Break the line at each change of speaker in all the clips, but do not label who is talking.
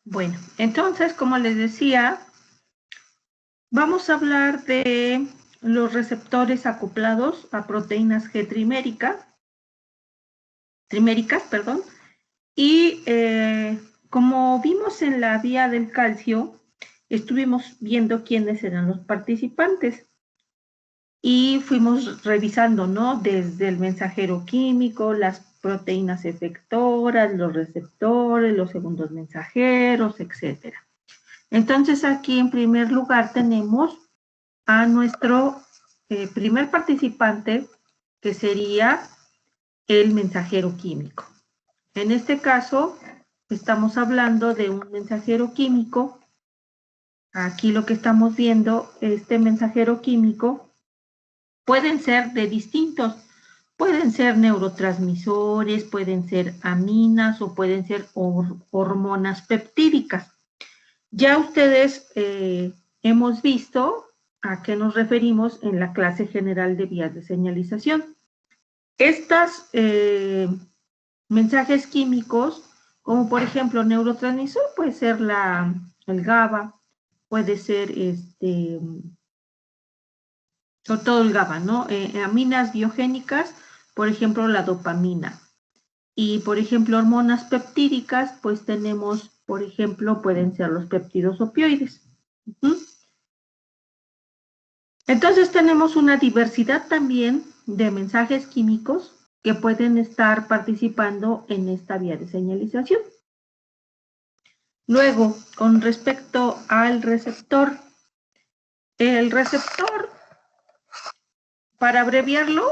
Bueno, entonces, como les decía, vamos a hablar de los receptores acoplados a proteínas G triméricas, y como vimos en la vía del calcio, estuvimos viendo quiénes eran los participantes y fuimos revisando, ¿no? Desde el mensajero químico, las proteínas efectoras, los receptores, los segundos mensajeros, etcétera. Entonces aquí en primer lugar tenemos a nuestro primer participante, que sería el mensajero químico. En este caso, estamos hablando de un mensajero químico. Aquí lo que estamos viendo, este mensajero químico, pueden ser de distintos. Pueden ser neurotransmisores, pueden ser aminas o pueden ser hormonas peptídicas. Ya ustedes hemos visto a qué nos referimos en la clase general de vías de señalización. Estos mensajes químicos, como por ejemplo neurotransmisor, puede ser el GABA, puede ser sobre todo el GABA, ¿no? Aminas biogénicas, por ejemplo la dopamina. Y por ejemplo hormonas peptídicas, pues tenemos, por ejemplo, pueden ser los péptidos opioides. Entonces tenemos una diversidad también de mensajes químicos que pueden estar participando en esta vía de señalización. Luego, con respecto al receptor, el receptor, para abreviarlo,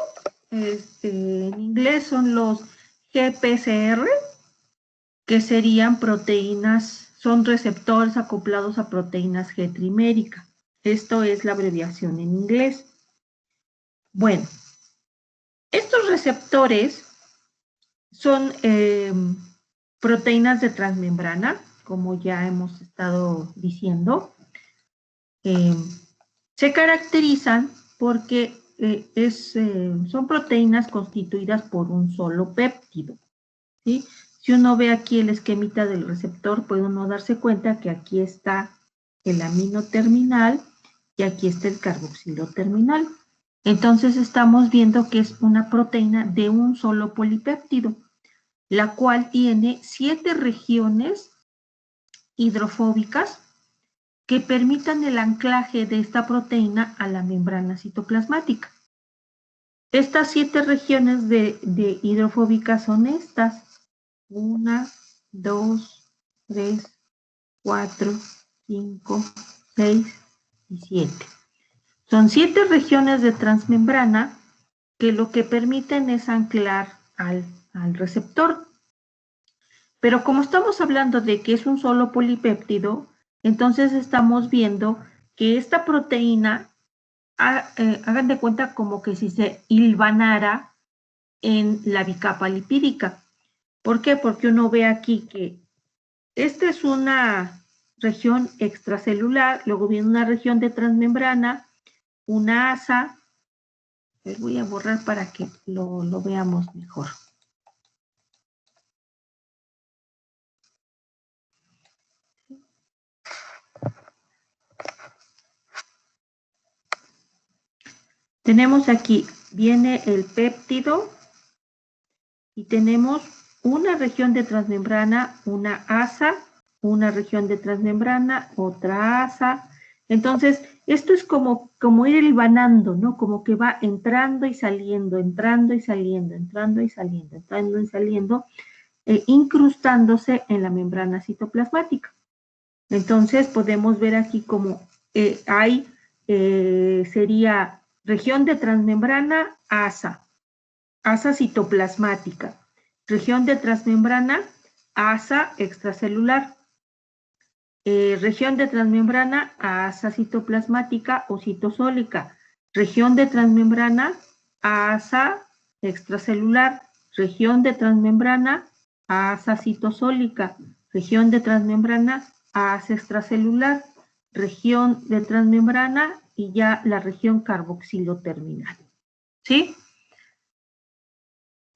en inglés son los GPCR, que serían proteínas, son receptores acoplados a proteínas G trimérica. Esto es la abreviación en inglés. Bueno, estos receptores son proteínas de transmembrana, como ya hemos estado diciendo. Se caracterizan porque son proteínas constituidas por un solo péptido, ¿sí? Si uno ve aquí el esquemita del receptor, puede uno darse cuenta que aquí está el amino terminal y aquí está el carboxilo terminal. Entonces estamos viendo que es una proteína de un solo polipéptido, la cual tiene 7 regiones hidrofóbicas que permitan el anclaje de esta proteína a la membrana citoplasmática. Estas 7 regiones de hidrofóbicas son estas: 1, 2, 3, 4, 5, 6 y 7. Son 7 regiones de transmembrana que lo que permiten es anclar al receptor. Pero como estamos hablando de que es un solo polipéptido, entonces estamos viendo que esta proteína, hagan de cuenta como que si se hilvanara en la bicapa lipídica. ¿Por qué? Porque uno ve aquí que esta es una región extracelular, luego viene una región de transmembrana, una asa. Les voy a borrar para que lo veamos mejor. Tenemos aquí, viene el péptido y tenemos una región de transmembrana, una asa, una región de transmembrana, otra asa. Entonces, esto es como ir hilvanando, ¿no? Como que va entrando y saliendo, entrando y saliendo, entrando y saliendo, entrando y saliendo, incrustándose en la membrana citoplasmática. Entonces, podemos ver aquí como sería región de transmembrana, asa citoplasmática, región de transmembrana, asa extracelular, región de transmembrana, asa citoplasmática o citosólica, región de transmembrana, asa extracelular, región de transmembrana, asa citosólica, región de transmembrana, asa extracelular, región de transmembrana y ya la región carboxilo terminal. ¿Sí?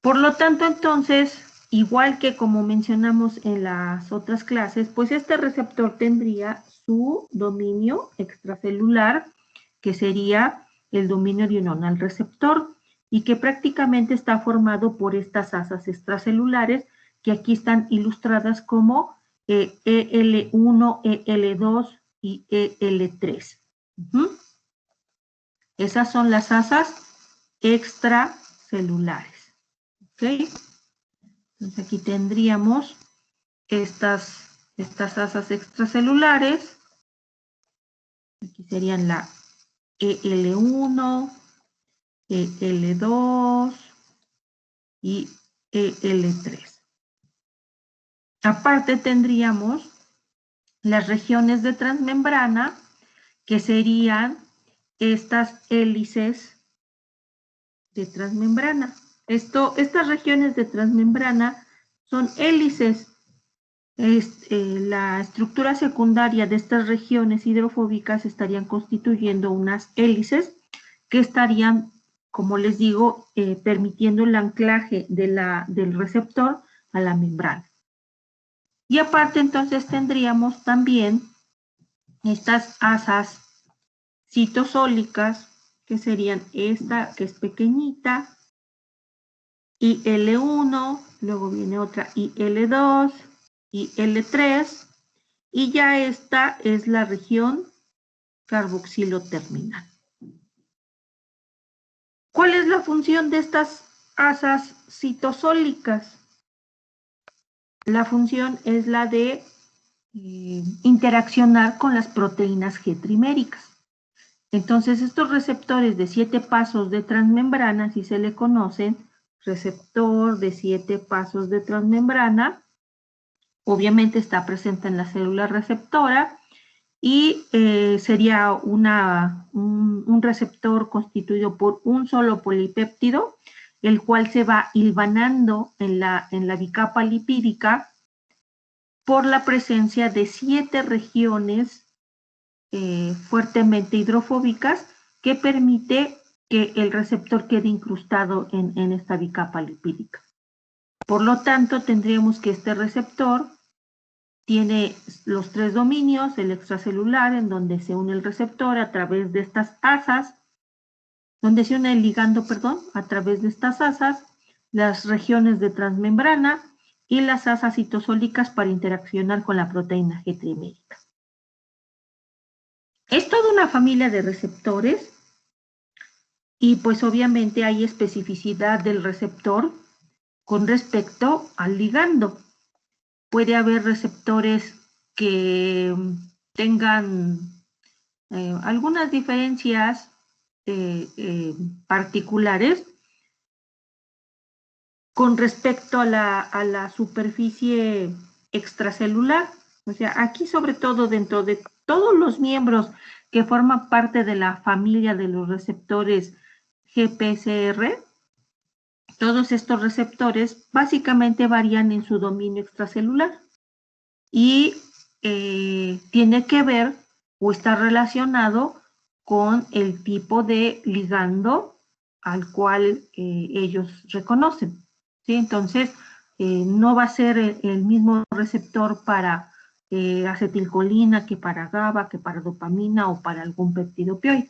Por lo tanto, entonces, igual que como mencionamos en las otras clases, pues este receptor tendría su dominio extracelular, que sería el dominio diurnal receptor, y que prácticamente está formado por estas asas extracelulares, que aquí están ilustradas como EL1, EL2 y EL3. Esas son las asas extracelulares. ¿Ok? Entonces aquí tendríamos estas asas extracelulares. Aquí serían la EL1, EL2 y EL3. Aparte tendríamos las regiones de transmembrana, que serían estas hélices de transmembrana. Estas regiones de transmembrana son hélices. La estructura secundaria de estas regiones hidrofóbicas estarían constituyendo unas hélices que estarían, como les digo, permitiendo el anclaje del receptor a la membrana. Y aparte entonces tendríamos también estas asas citosólicas, que serían esta que es pequeñita, IL1, luego viene otra IL2, IL3, y ya esta es la región carboxilo terminal. ¿Cuál es la función de estas asas citosólicas? La función es la de interaccionar con las proteínas G triméricas. Entonces, estos receptores de 7 pasos de transmembrana, así se le conocen, receptor de 7 pasos de transmembrana, obviamente está presente en la célula receptora y sería un receptor constituido por un solo polipéptido, el cual se va hilvanando en la bicapa lipídica por la presencia de 7 regiones fuertemente hidrofóbicas que permite que el receptor quede incrustado en esta bicapa lipídica. Por lo tanto, tendríamos que este receptor tiene los 3 dominios, el extracelular, en donde se une el receptor a través de estas asas, donde se une el ligando, perdón, a través de estas asas, las regiones de transmembrana y las asas citosólicas para interaccionar con la proteína G trimérica. Es toda una familia de receptores y pues obviamente hay especificidad del receptor con respecto al ligando. Puede haber receptores que tengan algunas diferencias particulares con respecto a la superficie extracelular. O sea, aquí sobre todo dentro de todos los miembros que forman parte de la familia de los receptores GPCR, todos estos receptores básicamente varían en su dominio extracelular y tiene que ver o está relacionado con el tipo de ligando al cual ellos reconocen. ¿Sí? Entonces, no va a ser el mismo receptor para acetilcolina que para GABA, que para dopamina o para algún peptidopioide.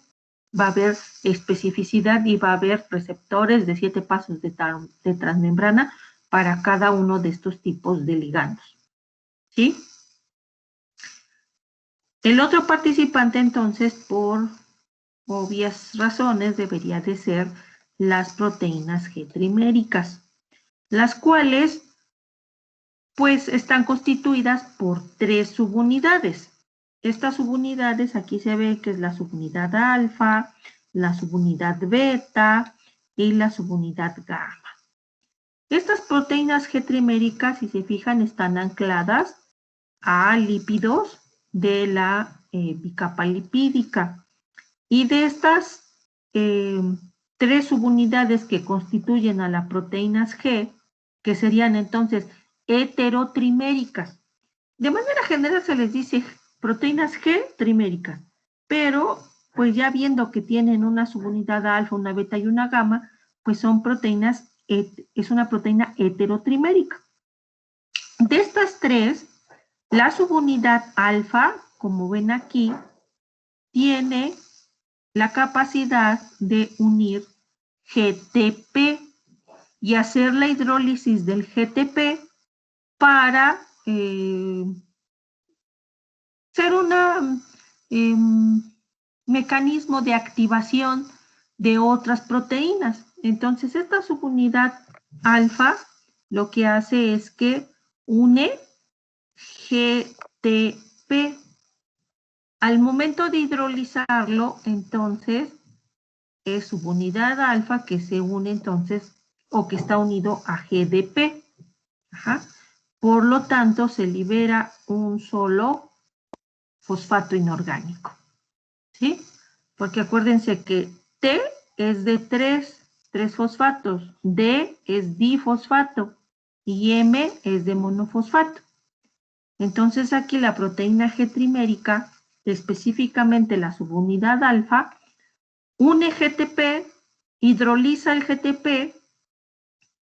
Va a haber especificidad y va a haber receptores de 7 pasos de transmembrana para cada uno de estos tipos de ligandos. ¿Sí? El otro participante, entonces, por obvias razones, debería de ser las proteínas G triméricas, las cuales, pues, están constituidas por 3 subunidades. Estas subunidades, aquí se ve que es la subunidad alfa, la subunidad beta y la subunidad gamma. Estas proteínas G triméricas, si se fijan, están ancladas a lípidos de la bicapa lipídica. Y de estas 3 subunidades que constituyen a las proteínas G, que serían entonces heterotriméricas. De manera general se les dice proteínas G triméricas, pero pues ya viendo que tienen una subunidad alfa, una beta y una gamma, pues son proteínas, es una proteína heterotrimérica. De estas tres, la subunidad alfa, como ven aquí, tiene la capacidad de unir GTP y hacer la hidrólisis del GTP para ser un mecanismo de activación de otras proteínas. Entonces, esta subunidad alfa lo que hace es que une GTP. Al momento de hidrolizarlo, entonces, es subunidad alfa que se une entonces, o que está unido a GDP. Ajá. Por lo tanto, se libera un solo fosfato inorgánico. ¿Sí? Porque acuérdense que T es de tres fosfatos, D es difosfato y M es de monofosfato. Entonces aquí la proteína G trimérica, específicamente la subunidad alfa, une GTP, hidroliza el GTP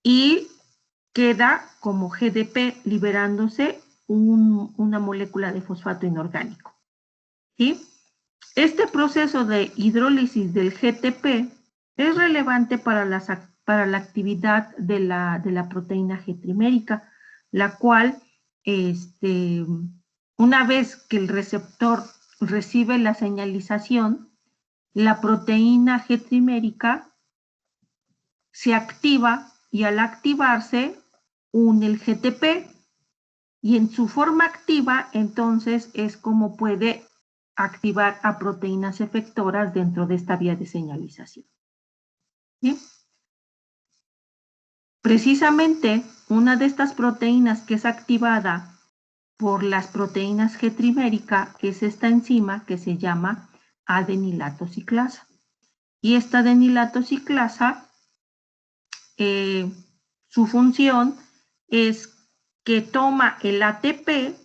y queda como GDP liberándose una molécula de fosfato inorgánico. ¿Sí? Este proceso de hidrólisis del GTP es relevante para la actividad de la proteína G trimérica, la cual, una vez que el receptor recibe la señalización, la proteína G trimérica se activa y al activarse une el GTP y en su forma activa entonces es como puede activar a proteínas efectoras dentro de esta vía de señalización. ¿Sí? Precisamente una de estas proteínas que es activada por las proteínas G trimérica es esta enzima que se llama adenilato ciclasa. Y esta adenilato ciclasa, su función es que toma el ATP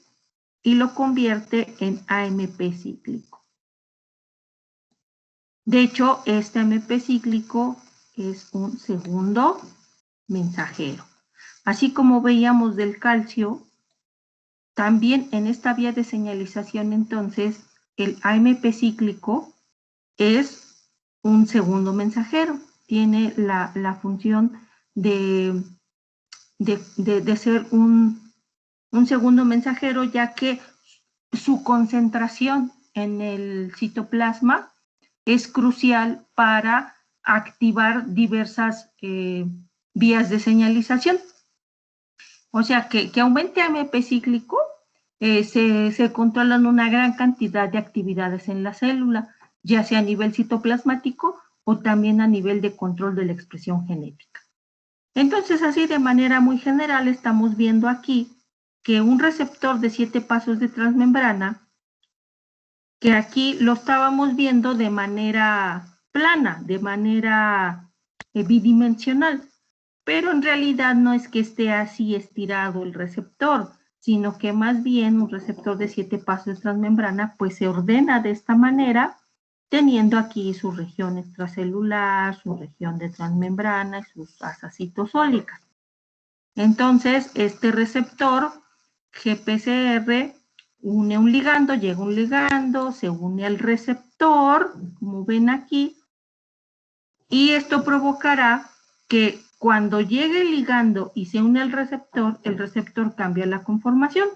y lo convierte en AMP cíclico. De hecho, este AMP cíclico es un segundo mensajero. Así como veíamos del calcio, también en esta vía de señalización, entonces, el AMP cíclico es un segundo mensajero. Tiene la función de ser un segundo mensajero, ya que su concentración en el citoplasma es crucial para activar diversas vías de señalización. O sea, que aumente AMP cíclico, se controlan una gran cantidad de actividades en la célula, ya sea a nivel citoplasmático o también a nivel de control de la expresión genética. Entonces, así de manera muy general, estamos viendo aquí que un receptor de 7 pasos de transmembrana, que aquí lo estábamos viendo de manera plana, de manera bidimensional, pero en realidad no es que esté así estirado el receptor, sino que más bien un receptor de 7 pasos de transmembrana pues se ordena de esta manera, teniendo aquí su región extracelular, su región de transmembrana y sus asas citosólicas. Entonces, este receptor GPCR une un ligando, llega un ligando, se une al receptor, como ven aquí, y esto provocará que cuando llegue el ligando y se une al receptor, el receptor cambia la conformación.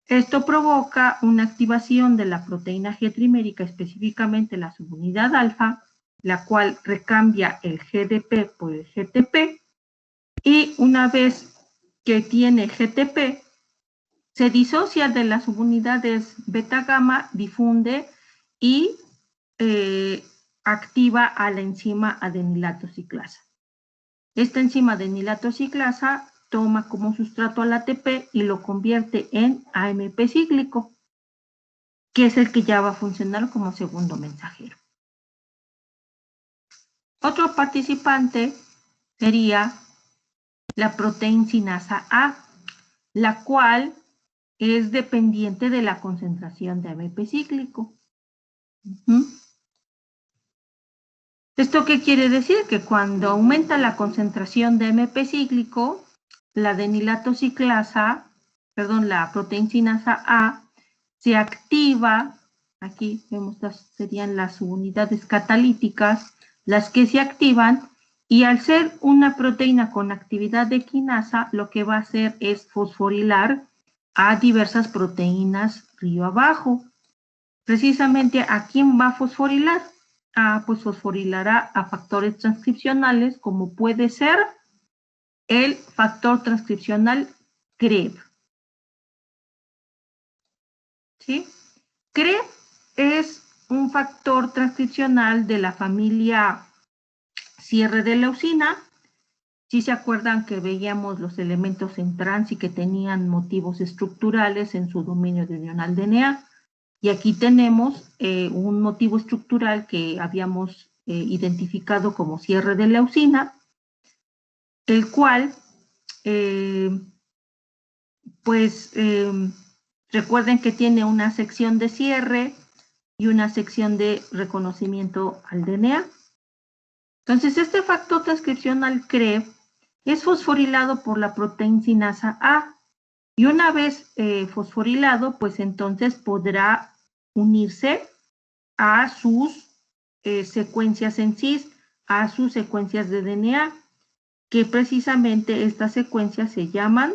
Esto provoca una activación de la proteína G trimérica, específicamente la subunidad alfa, la cual recambia el GDP por el GTP, y una vez que tiene GTP, se disocia de las subunidades beta-gamma, difunde y activa a la enzima adenilato ciclasa. Esta enzima adenilato ciclasa toma como sustrato al ATP y lo convierte en AMP cíclico, que es el que ya va a funcionar como segundo mensajero. Otro participante sería la proteincinasa A, la cual es dependiente de la concentración de AMP cíclico. ¿Esto qué quiere decir? Que cuando aumenta la concentración de AMP cíclico, la adenilato ciclasa la proteína sinasa A se activa, aquí vemos serían las subunidades catalíticas, las que se activan, y al ser una proteína con actividad de quinasa, lo que va a hacer es fosforilar a diversas proteínas río abajo. Precisamente, ¿a quién va a fosforilar? Pues fosforilará a factores transcripcionales, como puede ser el factor transcripcional CREB. ¿Sí? CREB es un factor transcripcional de la familia cierre de leucina. Si se acuerdan que veíamos los elementos en trans y que tenían motivos estructurales en su dominio de unión al DNA. Y aquí tenemos un motivo estructural que habíamos identificado como cierre de leucina, el cual, recuerden que tiene una sección de cierre y una sección de reconocimiento al DNA. Entonces, este factor transcripcional CREB es fosforilado por la proteína sinasa A, y una vez fosforilado, pues entonces podrá unirse a sus secuencias en cis, a sus secuencias de DNA, que precisamente estas secuencias se llaman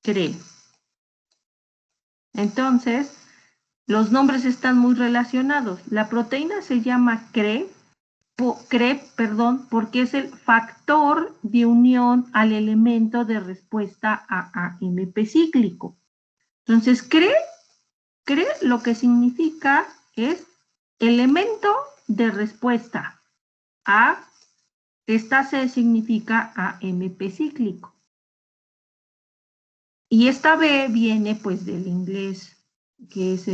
CRE. Entonces, los nombres están muy relacionados. La proteína se llama CRE, porque es el factor de unión al elemento de respuesta a AMP cíclico. Entonces, CRE lo que significa es elemento de respuesta a, esta C significa AMP cíclico. Y esta B viene pues del inglés, que es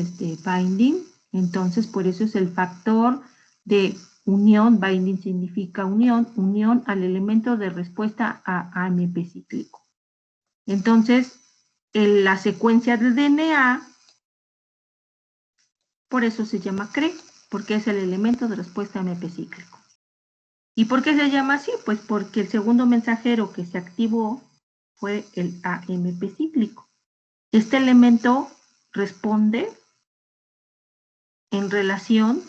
binding. Entonces, por eso es el factor de unión. Binding significa unión al elemento de respuesta a AMP cíclico. Entonces, en la secuencia de DNA, por eso se llama CRE, porque es el elemento de respuesta a AMP cíclico. ¿Y por qué se llama así? Pues porque el segundo mensajero que se activó fue el AMP cíclico. Este elemento responde en relación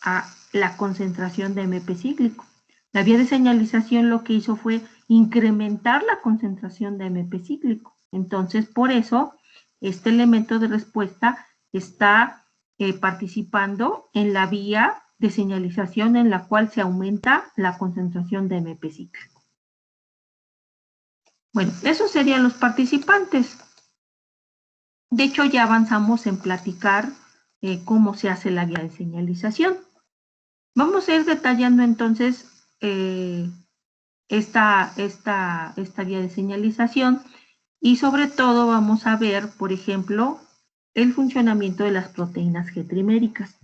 a la concentración de AMP cíclico. La vía de señalización lo que hizo fue incrementar la concentración de AMP cíclico. Entonces, por eso, este elemento de respuesta está participando en la vía de señalización en la cual se aumenta la concentración de AMP cíclico. Bueno, esos serían los participantes. De hecho, ya avanzamos en platicar cómo se hace la vía de señalización. Vamos a ir detallando entonces esta vía de señalización, y sobre todo vamos a ver, por ejemplo, el funcionamiento de las proteínas G triméricas.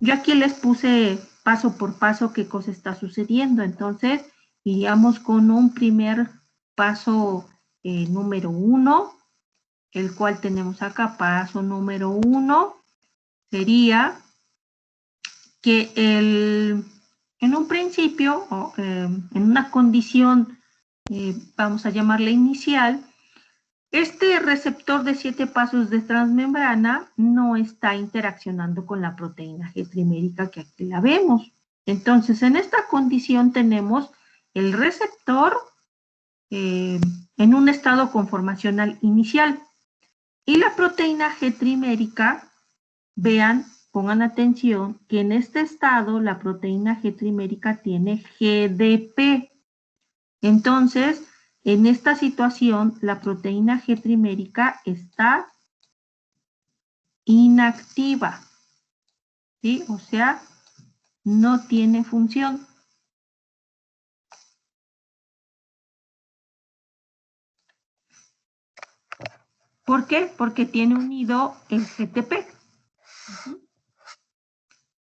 Yo aquí les puse paso por paso qué cosa está sucediendo. Entonces, iríamos con un primer paso número 1, el cual tenemos acá. Paso número 1 sería que en un principio, en una condición, vamos a llamarla inicial, este receptor de 7 pasos de transmembrana no está interaccionando con la proteína G trimérica que aquí la vemos. Entonces, en esta condición tenemos el receptor en un estado conformacional inicial, y la proteína G trimérica, vean, pongan atención que en este estado la proteína G trimérica tiene GDP. Entonces, en esta situación, la proteína G trimérica está inactiva, ¿sí? O sea, no tiene función. ¿Por qué? Porque tiene unido el GTP.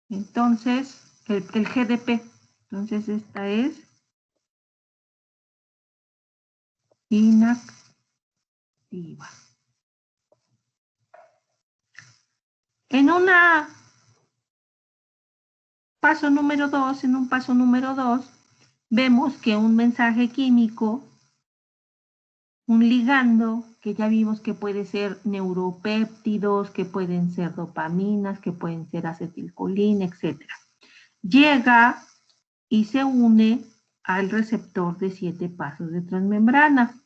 Entonces, el GDP. Entonces, esta es inactiva. En un paso número 2, vemos que un mensaje químico, un ligando, que ya vimos que puede ser neuropéptidos, que pueden ser dopaminas, que pueden ser acetilcolina, etc. Llega y se une al receptor de 7 pasos de transmembrana.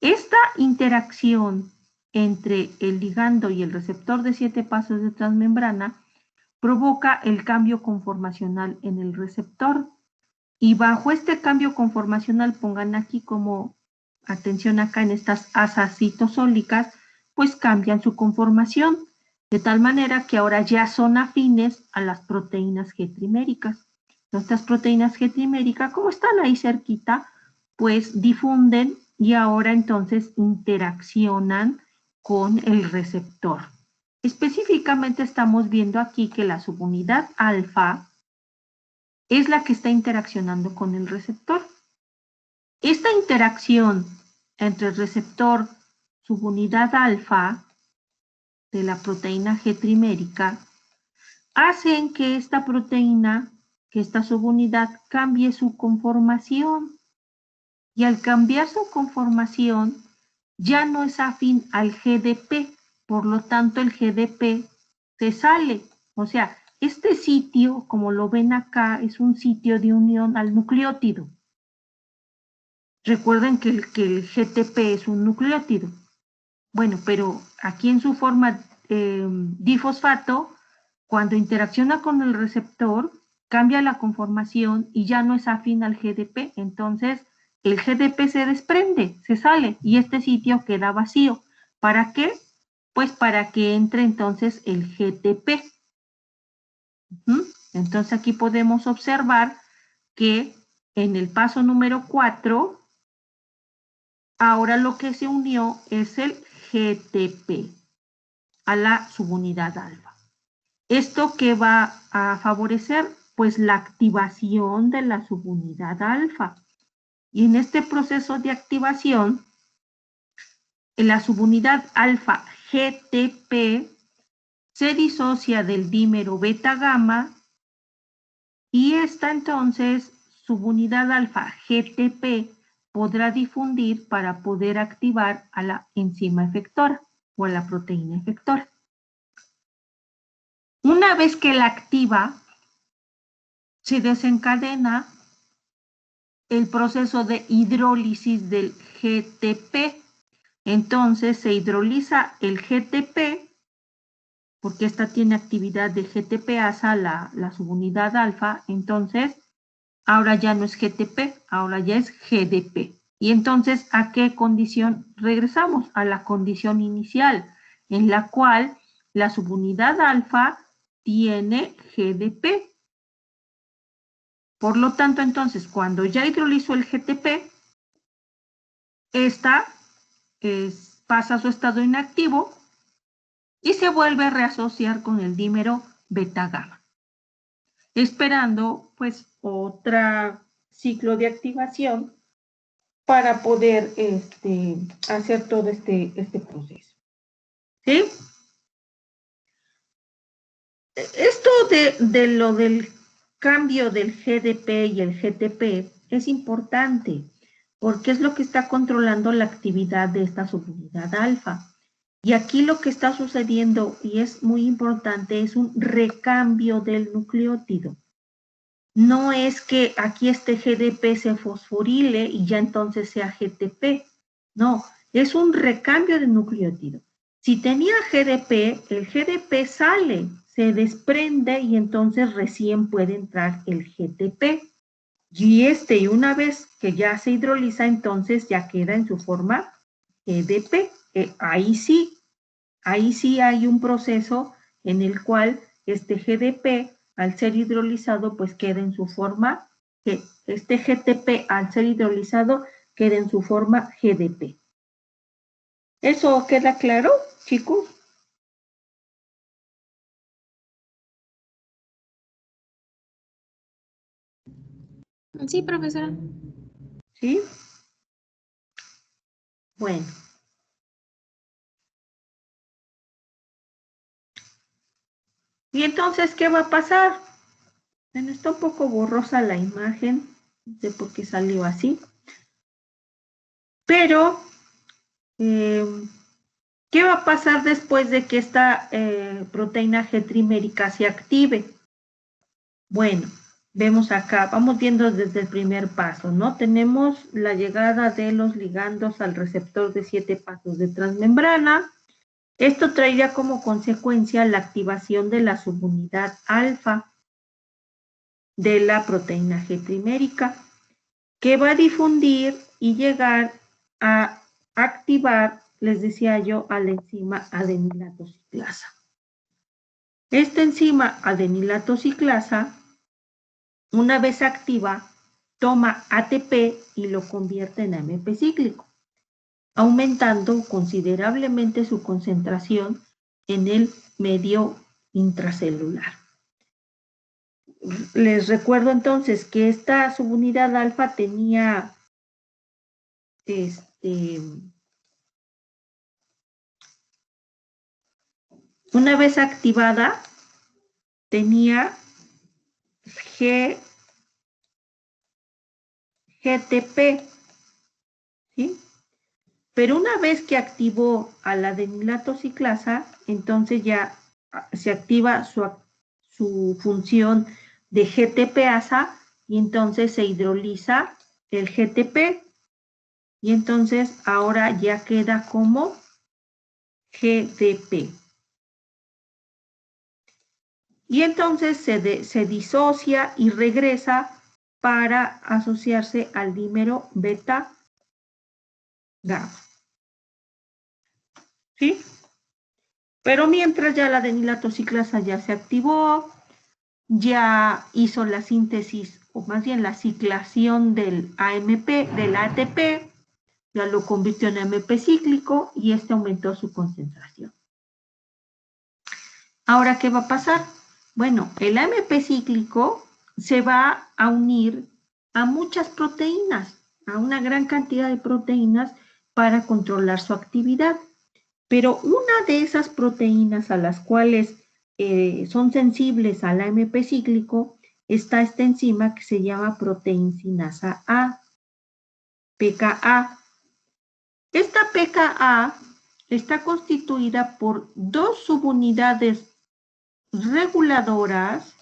Esta interacción entre el ligando y el receptor de 7 pasos de transmembrana provoca el cambio conformacional en el receptor. Y bajo este cambio conformacional, pongan aquí como atención acá en estas asas citosólicas, pues cambian su conformación, de tal manera que ahora ya son afines a las proteínas G triméricas. Estas proteínas G triméricas, como están ahí cerquita, pues difunden y ahora entonces interaccionan con el receptor. Específicamente estamos viendo aquí que la subunidad alfa es la que está interaccionando con el receptor. Esta interacción entre el receptor subunidad alfa de la proteína G trimérica hacen que esta proteína, que esta subunidad cambie su conformación. Y al cambiar su conformación, ya no es afín al GDP, por lo tanto el GDP se sale. O sea, este sitio, como lo ven acá, es un sitio de unión al nucleótido. Recuerden que el GTP es un nucleótido. Bueno, pero aquí en su forma difosfato, cuando interacciona con el receptor, cambia la conformación y ya no es afín al GDP. Entonces, el GDP se desprende, se sale y este sitio queda vacío. ¿Para qué? Pues para que entre entonces el GTP. Entonces aquí podemos observar que en el paso número 4, ahora lo que se unió es el GTP a la subunidad alfa. ¿Esto qué va a favorecer? Pues la activación de la subunidad alfa. Y en este proceso de activación, la subunidad alfa GTP se disocia del dímero beta gamma y esta entonces subunidad alfa GTP podrá difundir para poder activar a la enzima efectora o a la proteína efectora. Una vez que la activa, se desencadena el proceso de hidrólisis del GTP. Entonces se hidroliza el GTP, porque esta tiene actividad de GTPasa, la subunidad alfa. Entonces, ahora ya no es GTP, ahora ya es GDP. Y entonces, ¿a qué condición regresamos? A la condición inicial, en la cual la subunidad alfa tiene GDP. Por lo tanto, entonces, cuando ya hidrolizó el GTP, esta pasa a su estado inactivo y se vuelve a reasociar con el dímero beta gamma, esperando pues otro ciclo de activación para poder hacer todo este proceso. ¿Sí? Esto de lo del cambio del GDP y el GTP es importante porque es lo que está controlando la actividad de esta subunidad alfa. Y aquí lo que está sucediendo, y es muy importante, es un recambio del nucleótido. No es que aquí este GDP se fosforile y ya entonces sea GTP. No, es un recambio de nucleótido. Si tenía GDP, el GDP sale, se desprende y entonces recién puede entrar el GTP. Y una vez que ya se hidroliza, entonces ya queda en su forma GDP. Ahí sí hay un proceso en el cual este GDP, al ser hidrolizado, pues queda en su forma, este GTP, al ser hidrolizado, queda en su forma GDP. ¿Eso queda claro, chicos?
Sí, profesora.
¿Sí? Bueno. ¿Y entonces qué va a pasar? Bueno, está un poco borrosa la imagen, no sé por qué salió así. Pero, ¿qué va a pasar después de que esta proteína G trimérica se active? Bueno, vemos acá, vamos viendo desde el primer paso, ¿no? Tenemos la llegada de los ligandos al receptor de 7 pasos de transmembrana. Esto traería como consecuencia la activación de la subunidad alfa de la proteína G trimérica, que va a difundir y llegar a activar, les decía yo, a la enzima adenilato ciclasa. Esta enzima adenilato ciclasa, una vez activa, toma ATP y lo convierte en AMP cíclico, aumentando considerablemente su concentración en el medio intracelular. Les recuerdo entonces que esta subunidad alfa tenía una vez activada, tenía GTP, ¿sí? Pero una vez que activó a la adenilato ciclasa, entonces ya se activa su función de GTPasa y entonces se hidroliza el GTP y entonces ahora ya queda como GDP. Y entonces se disocia y regresa para asociarse al dímero beta gamma. ¿Sí? Pero mientras ya la adenilato ciclasa ya se activó, ya hizo la síntesis, o más bien la ciclación del AMP, del ATP, ya lo convirtió en AMP cíclico y este aumentó su concentración. Ahora, ¿qué va a pasar? Bueno, el AMP cíclico se va a unir a muchas proteínas, a una gran cantidad de proteínas para controlar su actividad. Pero una de esas proteínas a las cuales son sensibles al AMP cíclico está esta enzima que se llama proteincinasa A, PKA. Esta PKA está constituida por dos subunidades reguladoras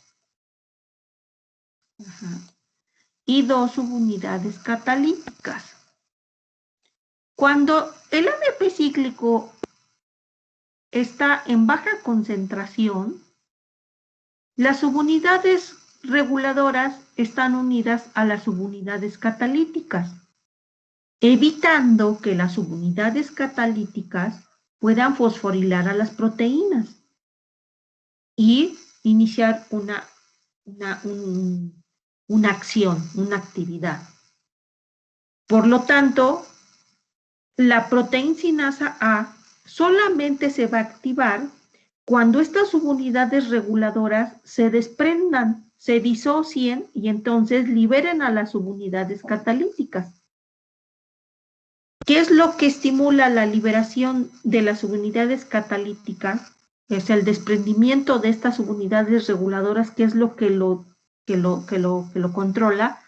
y dos subunidades catalíticas. Cuando el AMP cíclico está en baja concentración, las subunidades reguladoras están unidas a las subunidades catalíticas, evitando que las subunidades catalíticas puedan fosforilar a las proteínas y iniciar una acción, una actividad. Por lo tanto, la proteincinasa A solamente se va a activar cuando estas subunidades reguladoras se desprendan, se disocien y entonces liberen a las subunidades catalíticas. ¿Qué es lo que estimula la liberación de las subunidades catalíticas? Es el desprendimiento de estas subunidades reguladoras, que es lo que lo controla.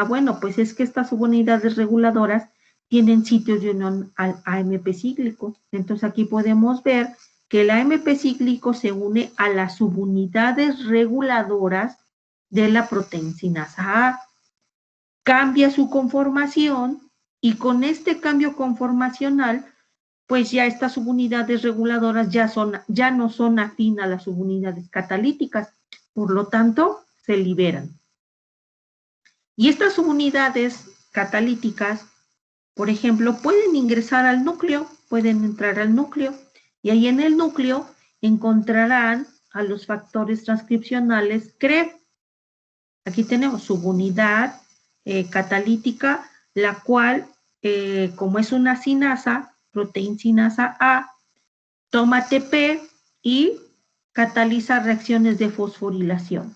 Bueno, pues es que estas subunidades reguladoras tienen sitios de unión al AMP cíclico. Entonces aquí podemos ver que el AMP cíclico se une a las subunidades reguladoras de la proteincinasa A. Cambia su conformación y con este cambio conformacional, pues ya estas subunidades reguladoras ya no son afín a las subunidades catalíticas, por lo tanto, se liberan. Y estas subunidades catalíticas, por ejemplo, pueden ingresar al núcleo, pueden entrar al núcleo, y ahí en el núcleo encontrarán a los factores transcripcionales CREB. Aquí tenemos subunidad catalítica, la cual, como es una cinasa, proteincinasa A, toma ATP y cataliza reacciones de fosforilación.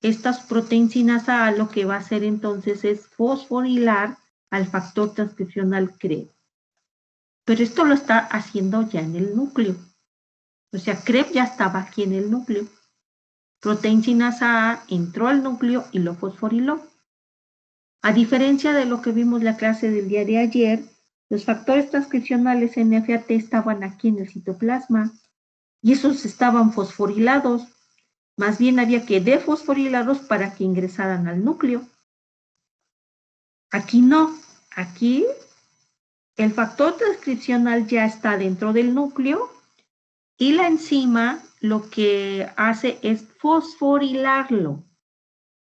Estas proteincinasa A lo que va a hacer entonces es fosforilar al factor transcripcional CREB. Pero esto lo está haciendo ya en el núcleo. O sea, CREB ya estaba aquí en el núcleo. Proteincinasa A entró al núcleo y lo fosforiló. A diferencia de lo que vimos en la clase del día de ayer, los factores transcripcionales NFAT estaban aquí en el citoplasma y esos estaban fosforilados. Más bien había que defosforilarlos para que ingresaran al núcleo. Aquí no. Aquí el factor transcripcional ya está dentro del núcleo y la enzima lo que hace es fosforilarlo.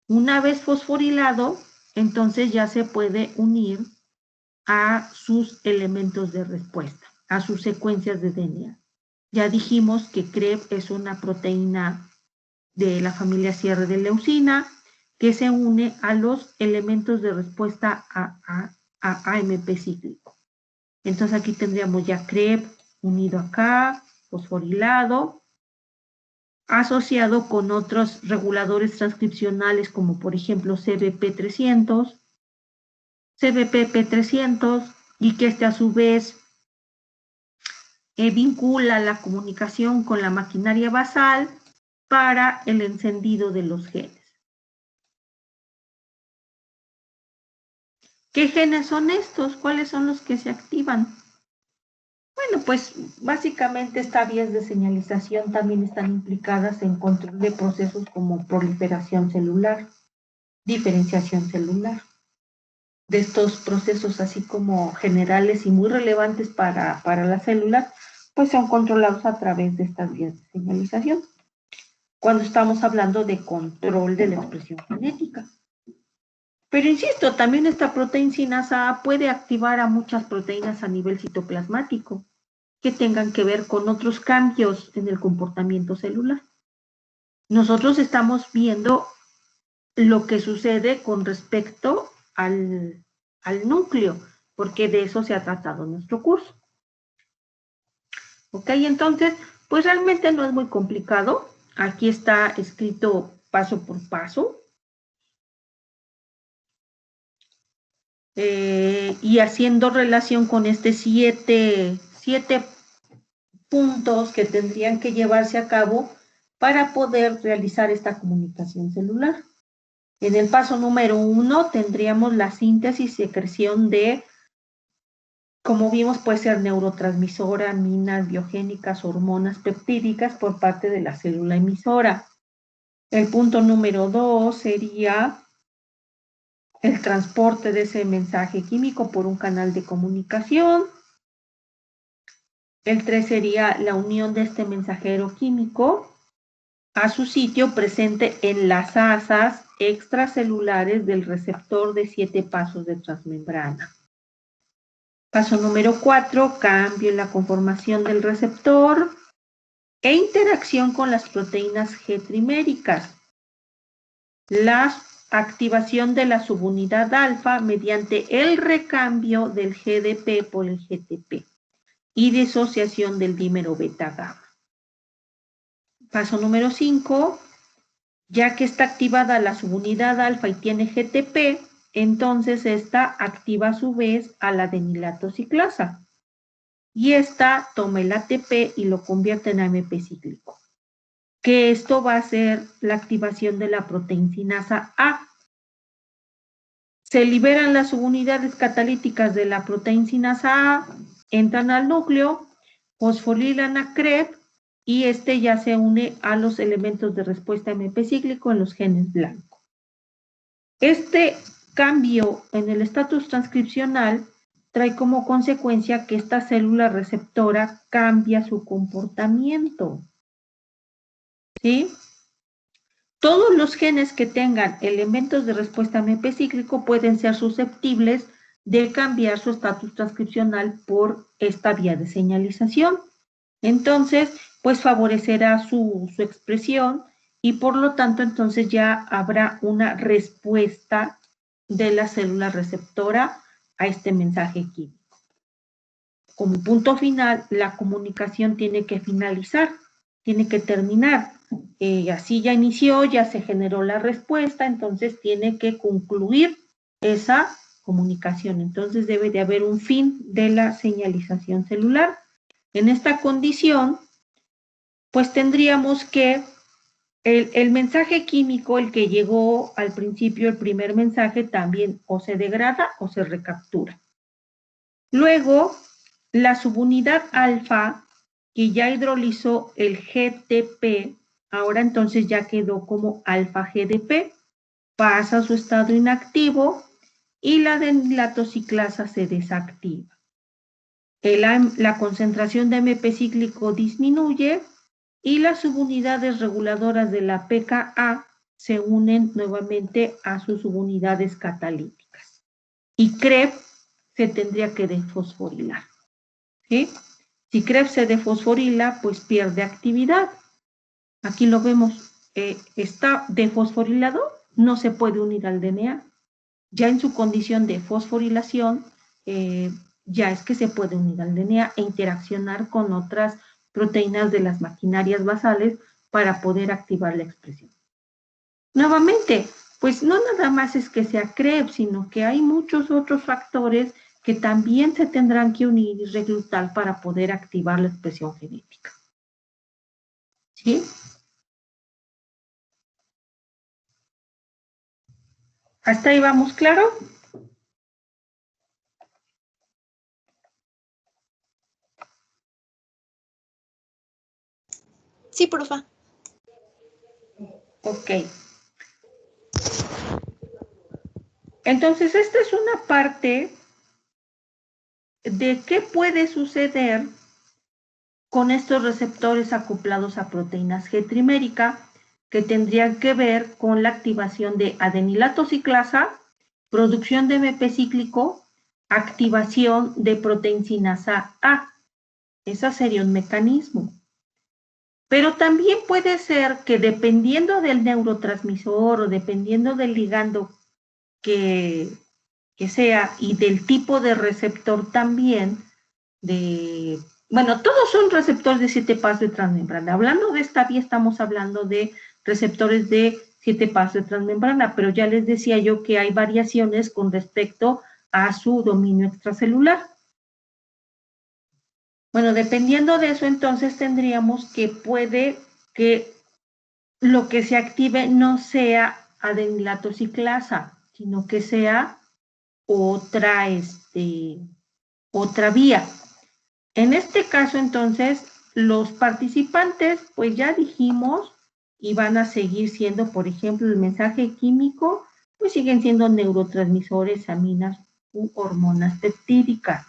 Una vez fosforilado, entonces ya se puede unir a sus elementos de respuesta, a sus secuencias de DNA. Ya dijimos que CREB es una proteína de la familia Sierra de leucina que se une a los elementos de respuesta a AMP cíclico. Entonces aquí tendríamos ya CREB unido acá, fosforilado, asociado con otros reguladores transcripcionales como por ejemplo CBP300, CBP300 y que a su vez vincula la comunicación con la maquinaria basal para el encendido de los genes. ¿Qué genes son estos? ¿Cuáles son los que se activan? Bueno, pues básicamente estas vías de señalización también están implicadas en control de procesos como proliferación celular, diferenciación celular. De estos procesos así como generales y muy relevantes para la célula, pues son controlados a través de estas vías de señalización. Cuando estamos hablando de control de la expresión genética. Pero insisto, también esta proteincinasa A puede activar a muchas proteínas a nivel citoplasmático que tengan que ver con otros cambios en el comportamiento celular. Nosotros estamos viendo lo que sucede con respecto al núcleo, porque de eso se ha tratado nuestro curso. Ok, entonces, pues realmente no es muy complicado. Aquí está escrito paso por paso. Y haciendo relación con siete puntos que tendrían que llevarse a cabo para poder realizar esta comunicación celular. En el paso número 1 tendríamos la síntesis y secreción de, como vimos, puede ser neurotransmisora, aminas biogénicas, hormonas peptídicas por parte de la célula emisora. El punto número 2 sería el transporte de ese mensaje químico por un canal de comunicación. El 3 sería la unión de este mensajero químico a su sitio presente en las asas extracelulares del receptor de 7 pasos de transmembrana. Paso número 4, cambio en la conformación del receptor e interacción con las proteínas G triméricas. La activación de la subunidad alfa mediante el recambio del GDP por el GTP y disociación del dímero beta-gamma. Paso número 5, ya que está activada la subunidad alfa y tiene GTP, entonces esta activa a su vez a la adenilato ciclasa. Y esta toma el ATP y lo convierte en AMP cíclico. Que esto va a ser la activación de la proteincinasa A. Se liberan las subunidades catalíticas de la proteincinasa A, entran al núcleo, fosforilan a CREB y este ya se une a los elementos de respuesta AMP cíclico en los genes blancos. Este cambio en el estatus transcripcional trae como consecuencia que esta célula receptora cambia su comportamiento. ¿Sí? Todos los genes que tengan elementos de respuesta AMP cíclico pueden ser susceptibles de cambiar su estatus transcripcional por esta vía de señalización. Entonces, pues favorecerá su expresión y por lo tanto entonces ya habrá una respuesta de la célula receptora a este mensaje químico. Como punto final, la comunicación tiene que finalizar, tiene que terminar. Así ya inició, ya se generó la respuesta, entonces tiene que concluir esa comunicación. Entonces debe de haber un fin de la señalización celular. En esta condición, pues tendríamos que El mensaje químico, el que llegó al principio, el primer mensaje, también o se degrada o se recaptura. Luego, la subunidad alfa, que ya hidrolizó el GTP, ahora entonces ya quedó como alfa GDP, pasa a su estado inactivo y la adenilatociclasa se desactiva. La concentración de MP cíclico disminuye y las subunidades reguladoras de la pKa se unen nuevamente a sus subunidades catalíticas. Y Krebs se tendría que desfosforilar. ¿Sí? Si Krebs se desfosforila, pues pierde actividad. Aquí lo vemos, está desfosforilado, no se puede unir al DNA. Ya en su condición de fosforilación, ya es que se puede unir al DNA e interaccionar con otras proteínas de las maquinarias basales para poder activar la expresión. Nuevamente, pues no nada más es que sea Krebs, sino que hay muchos otros factores que también se tendrán que unir y reclutar para poder activar la expresión genética. ¿Sí? ¿Hasta ahí vamos claro?
Sí, profa.
Ok. Entonces, esta es una parte de qué puede suceder con estos receptores acoplados a proteínas G trimérica que tendrían que ver con la activación de adenilatociclasa, producción de MP cíclico, activación de proteincinasa A. Ese sería un mecanismo. Pero también puede ser que dependiendo del neurotransmisor o dependiendo del ligando que sea y del tipo de receptor también, bueno, todos son receptores de 7 pasos de transmembrana. Hablando de esta vía, estamos hablando de receptores de 7 pasos de transmembrana, pero ya les decía yo que hay variaciones con respecto a su dominio extracelular. Bueno, dependiendo de eso, entonces tendríamos que puede que lo que se active no sea adenilatociclasa, sino que sea otra vía. En este caso, entonces, los participantes, pues ya dijimos, y van a seguir siendo, por ejemplo, el mensaje químico, pues siguen siendo neurotransmisores, aminas u hormonas peptídicas.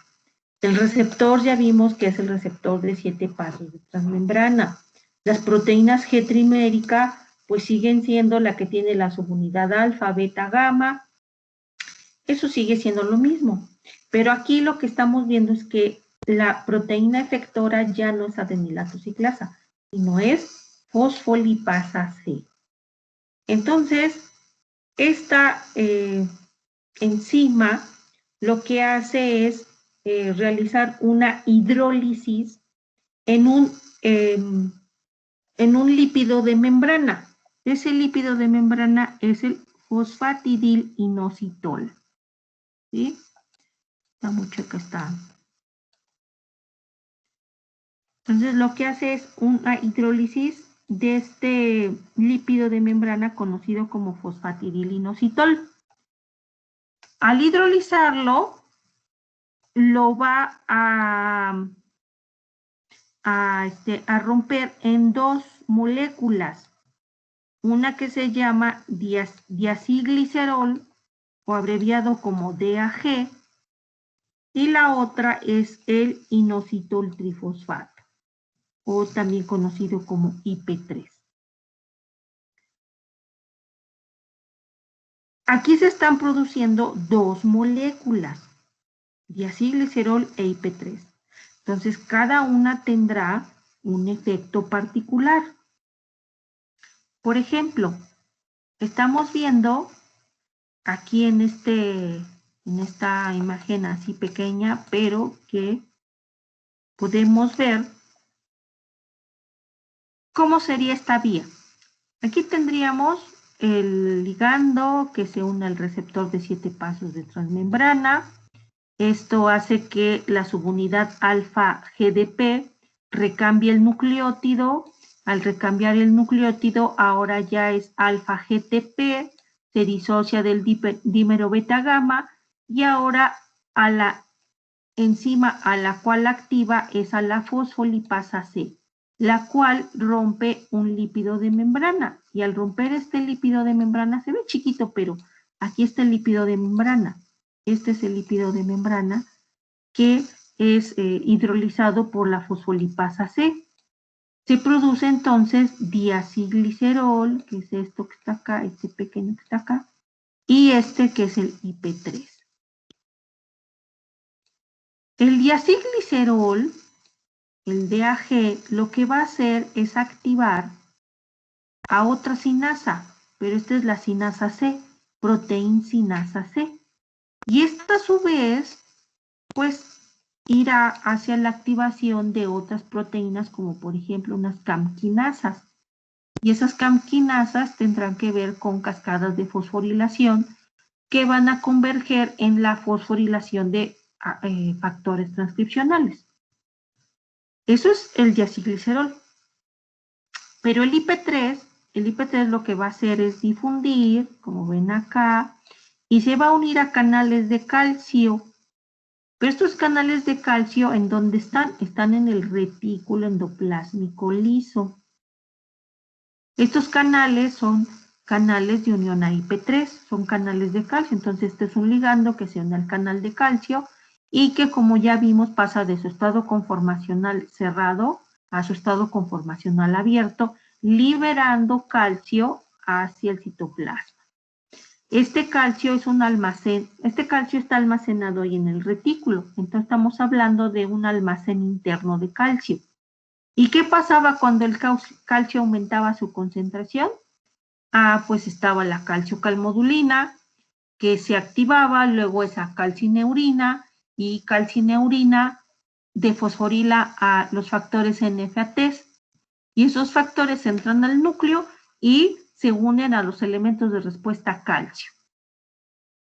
El receptor ya vimos que es el receptor de 7 pasos de transmembrana. Las proteínas G trimérica, pues siguen siendo la que tiene la subunidad alfa, beta, gamma. Eso sigue siendo lo mismo. Pero aquí lo que estamos viendo es que la proteína efectora ya no es adenilatociclasa, sino es fosfolipasa C. Entonces, esta enzima lo que hace es realizar una hidrólisis en un lípido de membrana. Ese lípido de membrana es el fosfatidilinositol. ¿Sí? Está mucho que está. Entonces lo que hace es una hidrólisis de este lípido de membrana conocido como fosfatidilinositol. Al hidrolizarlo, lo va a romper en dos moléculas. Una que se llama diacilglicerol, o abreviado como DAG, y la otra es el inositol trifosfato, o también conocido como IP3. Aquí se están produciendo dos moléculas, diacilglicerol e IP3. Entonces, cada una tendrá un efecto particular. Por ejemplo, estamos viendo aquí en esta imagen así pequeña, pero que podemos ver cómo sería esta vía. Aquí tendríamos el ligando que se une al receptor de 7 pasos de transmembrana. Esto hace que la subunidad alfa GDP recambie el nucleótido Al recambiar el nucleótido, ahora ya es alfa GTP, se disocia del dímero beta gamma y ahora a la enzima a la cual activa es a la fosfolipasa C, la cual rompe un lípido de membrana. Y al romper este lípido de membrana, se ve chiquito, pero aquí está el lípido de membrana. Este es el lípido de membrana que es hidrolizado por la fosfolipasa C. Se produce entonces diacilglicerol, que es esto que está acá, este pequeño que está acá, y este que es el IP3. El diacilglicerol, el DAG, lo que va a hacer es activar a otra sinasa, pero esta es la sinasa C, proteinsinasa C. Y esta a su vez, pues, irá hacia la activación de otras proteínas, como por ejemplo unas camquinasas. Y esas camquinasas tendrán que ver con cascadas de fosforilación que van a converger en la fosforilación de factores transcripcionales. Eso es el diacilglicerol. Pero el IP3 lo que va a hacer es difundir, como ven acá, y se va a unir a canales de calcio. Pero estos canales de calcio, ¿en dónde están? Están en el retículo endoplásmico liso. Estos canales son canales de unión a IP3, son canales de calcio. Entonces, este es un ligando que se une al canal de calcio y que, como ya vimos, pasa de su estado conformacional cerrado a su estado conformacional abierto, liberando calcio hacia el citoplasma. Este calcio es un almacén, este calcio está almacenado ahí en el retículo, entonces estamos hablando de un almacén interno de calcio. ¿Y qué pasaba cuando el calcio aumentaba su concentración? Pues estaba la calciocalmodulina, que se activaba, luego esa calcineurina, y calcineurina defosforila a los factores NF-ATs, y esos factores entran al núcleo y se unen a los elementos de respuesta calcio.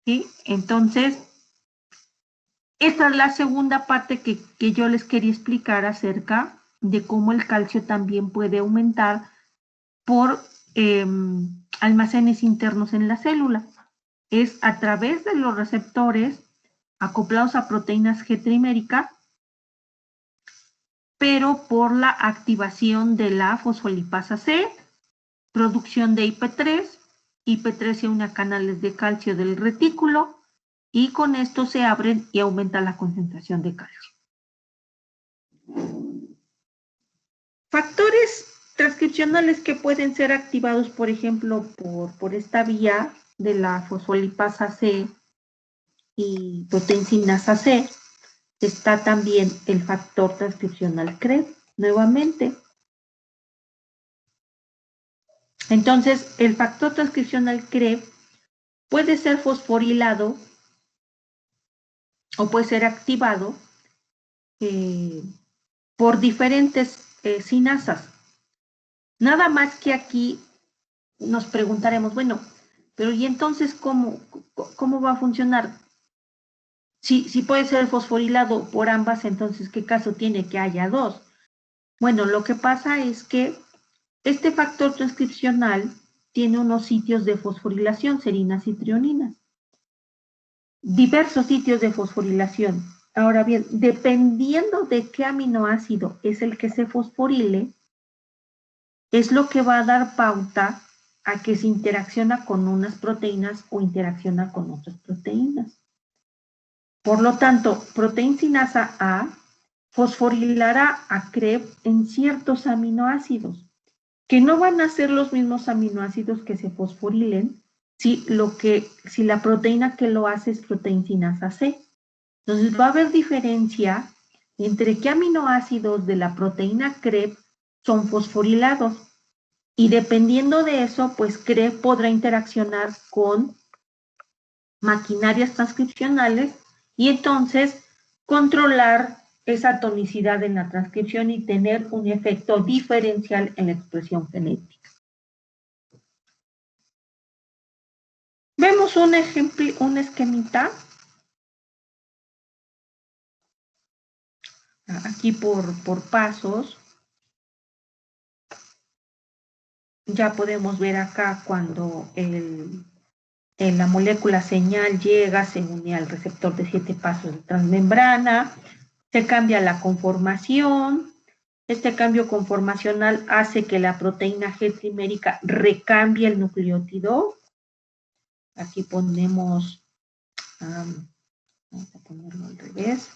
¿Sí? Entonces, esta es la segunda parte que yo les quería explicar acerca de cómo el calcio también puede aumentar por almacenes internos en la célula. Es a través de los receptores acoplados a proteínas G trimérica, pero por la activación de la fosfolipasa C, producción de IP3, IP3 se une a canales de calcio del retículo y con esto se abren y aumenta la concentración de calcio. Factores transcripcionales que pueden ser activados, por ejemplo, por esta vía de la fosfolipasa C y proteinsinasa C, está también el factor transcripcional CREB, nuevamente. Entonces, el factor transcripcional CREB puede ser fosforilado o puede ser activado por diferentes sinasas. Nada más que aquí nos preguntaremos, bueno, pero ¿y entonces cómo va a funcionar? Si puede ser fosforilado por ambas, entonces ¿qué caso tiene que haya dos? Bueno, lo que pasa es que este factor transcripcional tiene unos sitios de fosforilación, serinas y trioninas. Diversos sitios de fosforilación. Ahora bien, dependiendo de qué aminoácido es el que se fosforile, es lo que va a dar pauta a que se interacciona con unas proteínas o interacciona con otras proteínas. Por lo tanto, proteinsinasa A fosforilará a CREB en ciertos aminoácidos, que no van a ser los mismos aminoácidos que se fosforilen si la proteína que lo hace es proteinsinasa C. Entonces va a haber diferencia entre qué aminoácidos de la proteína CREB son fosforilados. Y dependiendo de eso, pues CREB podrá interaccionar con maquinarias transcripcionales y entonces controlar esa tonicidad en la transcripción y tener un efecto diferencial en la expresión genética. Vemos un ejemplo, un esquemita. Aquí por pasos. ya podemos ver acá cuando la molécula señal llega, se une al receptor de 7 pasos de transmembrana, se cambia la conformación. Este cambio conformacional hace que la proteína G trimérica recambie el nucleótido. Aquí ponemos, vamos a ponerlo al revés.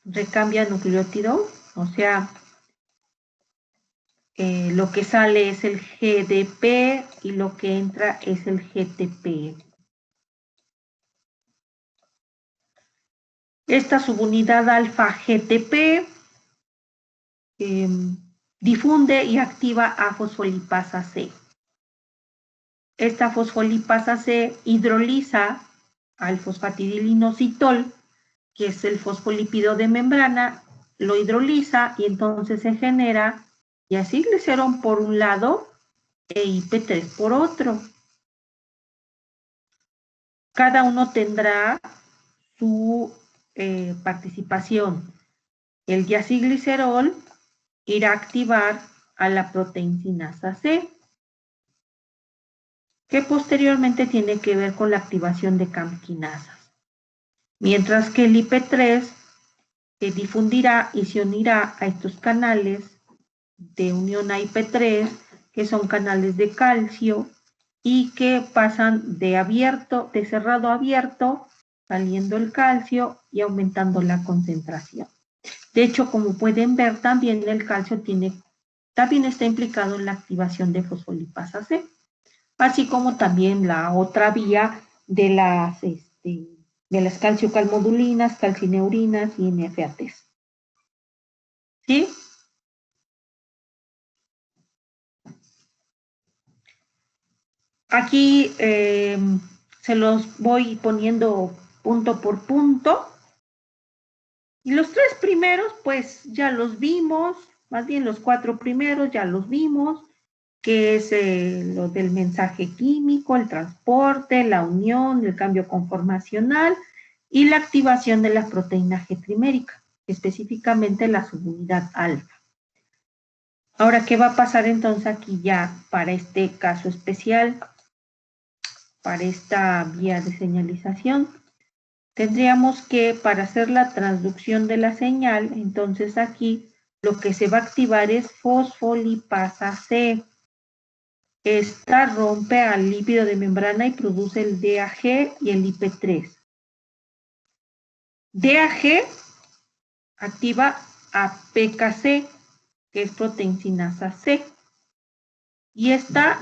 Recambia el nucleótido, o sea, lo que sale es el GDP y lo que entra es el GTP. Esta subunidad alfa GTP difunde y activa a fosfolipasa C. Esta fosfolipasa C hidroliza al fosfatidilinositol, que es el fosfolípido de membrana, lo hidroliza y entonces se genera diacilglicerol por un lado e IP3 por otro. Cada uno tendrá su participación. El diacilglicerol irá a activar a la proteincinasa C, que posteriormente tiene que ver con la activación de CAMP quinasas. Mientras que el IP3 difundirá y se unirá a estos canales de unión a IP3, que son canales de calcio y que pasan de cerrado a abierto, saliendo el calcio y aumentando la concentración. De hecho, como pueden ver, también el calcio también está implicado en la activación de fosfolipasa C, así como también la otra vía de las calciocalmodulinas, calcineurinas y NFATs. ¿Sí? Aquí se los voy poniendo punto por punto. Y los 3 primeros, pues ya los vimos, más bien los 4 primeros ya los vimos, que es lo del mensaje químico, el transporte, la unión, el cambio conformacional y la activación de la proteína G trimérica, específicamente la subunidad alfa. Ahora, ¿qué va a pasar entonces aquí ya para este caso especial, para esta vía de señalización? Tendríamos que, para hacer la transducción de la señal, entonces aquí lo que se va a activar es fosfolipasa C. Esta rompe al lípido de membrana y produce el DAG y el IP3. DAG activa a PKC, que es proteincinasa C. Y esta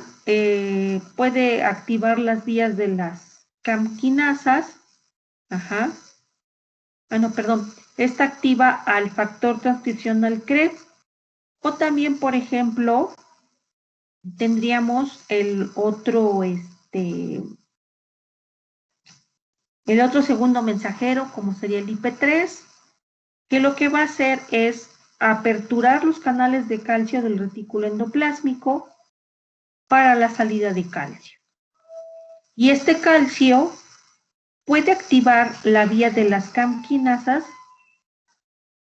puede activar las vías de las CAMP quinasas. Ajá. No, perdón. Esta activa al factor transcripcional CREB. O también, por ejemplo, tendríamos el otro segundo mensajero, como sería el IP3, que lo que va a hacer es aperturar los canales de calcio del retículo endoplásmico para la salida de calcio. Y este calcio puede activar la vía de las CAMP quinasas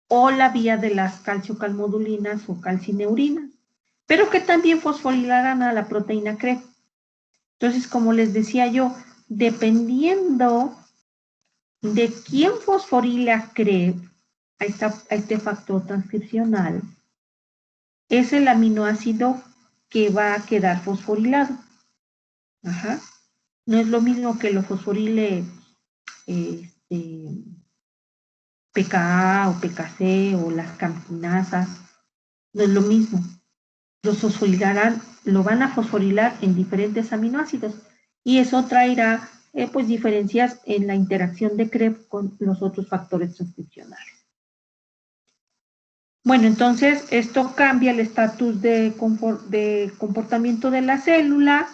o la vía de las calciocalmodulinas o calcineurinas, pero que también fosforilarán a la proteína CREB. Entonces, como les decía yo, dependiendo de quién fosforile a CREB, a este factor transcripcional, es el aminoácido que va a quedar fosforilado. Ajá. No es lo mismo que lo fosforile PKA o PKC o las campinasas. No es lo mismo. Los fosforilarán, lo van a fosforilar en diferentes aminoácidos y eso traerá pues diferencias en la interacción de CREB con los otros factores transcripcionales. Bueno, entonces esto cambia el estatus de comportamiento de la célula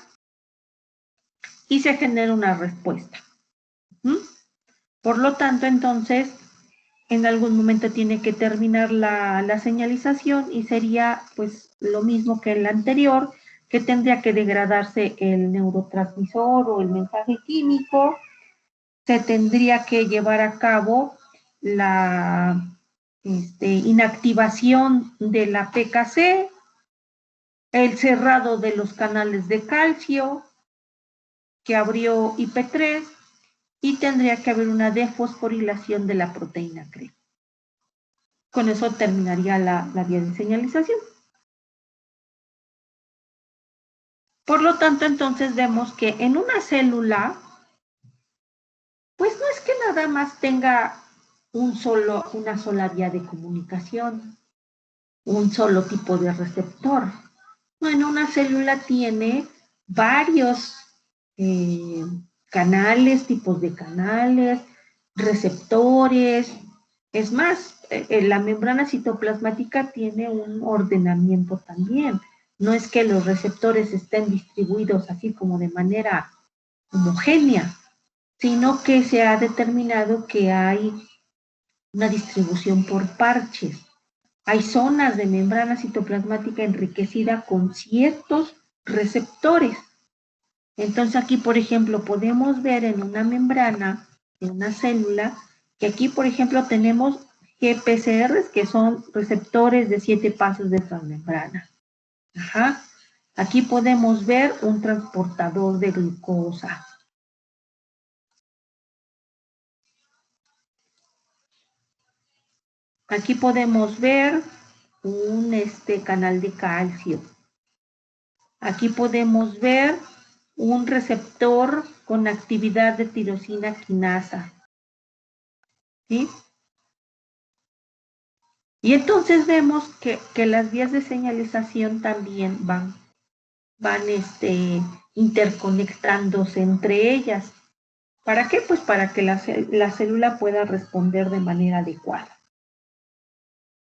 y se genera una respuesta. Por lo tanto, entonces, en algún momento tiene que terminar la señalización y sería pues lo mismo que en la anterior, que tendría que degradarse el neurotransmisor o el mensaje químico, se tendría que llevar a cabo la inactivación de la PKC, el cerrado de los canales de calcio que abrió IP3 y tendría que haber una defosforilación de la proteína CRE. Con eso terminaría la vía de señalización. Por lo tanto, entonces vemos que en una célula, pues no es que nada más tenga una sola vía de comunicación, un solo tipo de receptor. No, en una célula tiene varios canales, tipos de canales, receptores. Es más, la membrana citoplasmática tiene un ordenamiento también. No es que los receptores estén distribuidos así como de manera homogénea, sino que se ha determinado que hay una distribución por parches. Hay zonas de membrana citoplasmática enriquecida con ciertos receptores. Entonces aquí, por ejemplo, podemos ver en una membrana, en una célula, que aquí, por ejemplo, tenemos GPCRs, que son receptores de 7 pasos de transmembrana. Ajá. Aquí podemos ver un transportador de glucosa. Aquí podemos ver un canal de calcio. Aquí podemos ver un receptor con actividad de tirosina quinasa. ¿Sí? Y entonces vemos que las vías de señalización también van interconectándose entre ellas. ¿Para qué? Pues para que la célula pueda responder de manera adecuada.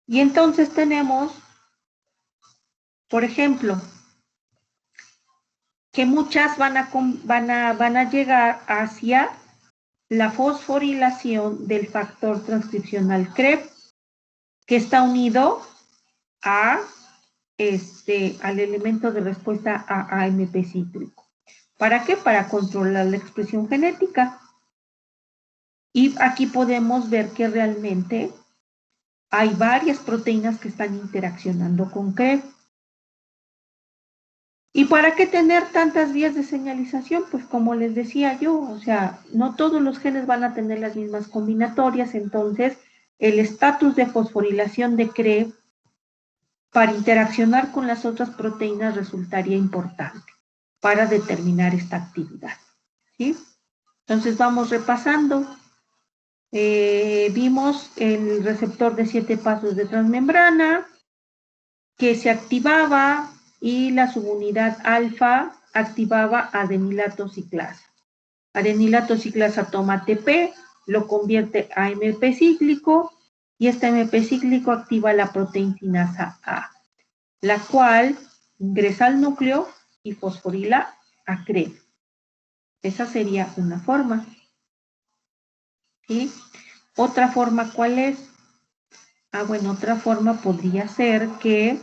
Y entonces tenemos, por ejemplo, que muchas van a llegar hacia la fosforilación del factor transcripcional CREB, que está unido al elemento de respuesta a AMP cíclico. ¿Para qué? Para controlar la expresión genética. Y aquí podemos ver que realmente hay varias proteínas que están interaccionando con CREB. ¿Y para qué tener tantas vías de señalización? Pues como les decía yo, o sea, no todos los genes van a tener las mismas combinatorias, entonces el estatus de fosforilación de CREB para interaccionar con las otras proteínas resultaría importante para determinar esta actividad. ¿Sí? Entonces vamos repasando. Vimos el receptor de 7 pasos de transmembrana que se activaba y la subunidad alfa activaba adenilato ciclasa. Adenilato ciclasa toma ATP, lo convierte a AMP cíclico y este AMP cíclico activa la proteincinasa A, la cual ingresa al núcleo y fosforila a CREB. Esa sería una forma. ¿Sí? Otra forma, ¿cuál es? Bueno, otra forma podría ser que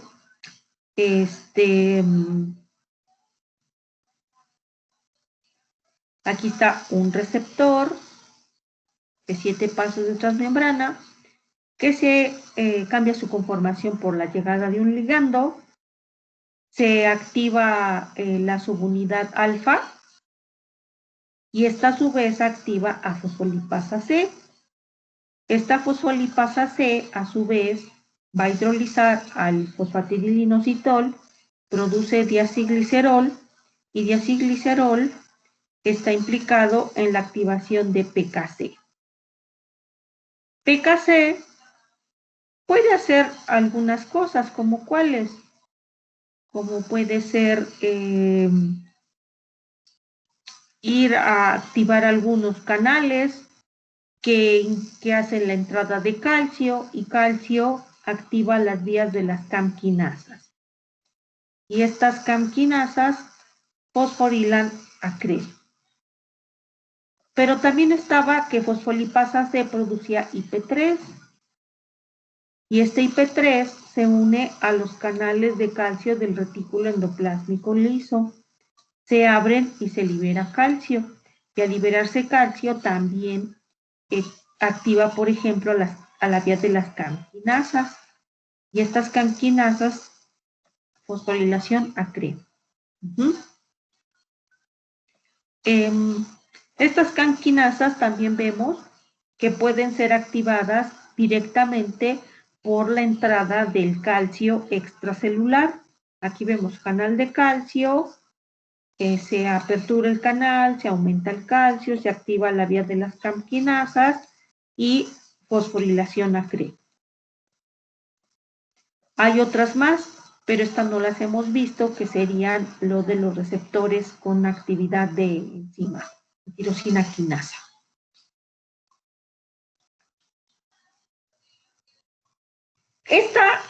aquí está un receptor de 7 pasos de transmembrana que se cambia su conformación por la llegada de un ligando, se activa la subunidad alfa y esta a su vez activa a fosfolipasa C. Esta fosfolipasa C a su vez va a hidrolizar al fosfatidilinositol, produce diacilglicerol y diacilglicerol está implicado en la activación de PKC. PKC puede hacer algunas cosas, como cuáles, como puede ser ir a activar algunos canales que hacen la entrada de calcio y calcio activa las vías de las camquinasas. Y estas camquinasas fosforilan a CREB. Pero también estaba que fosfolipasa C producía IP3 y este IP3 se une a los canales de calcio del retículo endoplásmico liso. Se abren y se libera calcio. Y al liberarse calcio también activa, por ejemplo, las a la vía de las camquinasas. Y estas camquinasas, fosforilación a CRE. Estas camquinasas también vemos que pueden ser activadas directamente por la entrada del calcio extracelular. Aquí vemos canal de calcio, se apertura el canal, se aumenta el calcio, se activa la vía de las camquinasas y fosforilación a CRE. Hay otras más, pero estas no las hemos visto, que serían lo de los receptores con actividad de enzima, tirosina quinasa.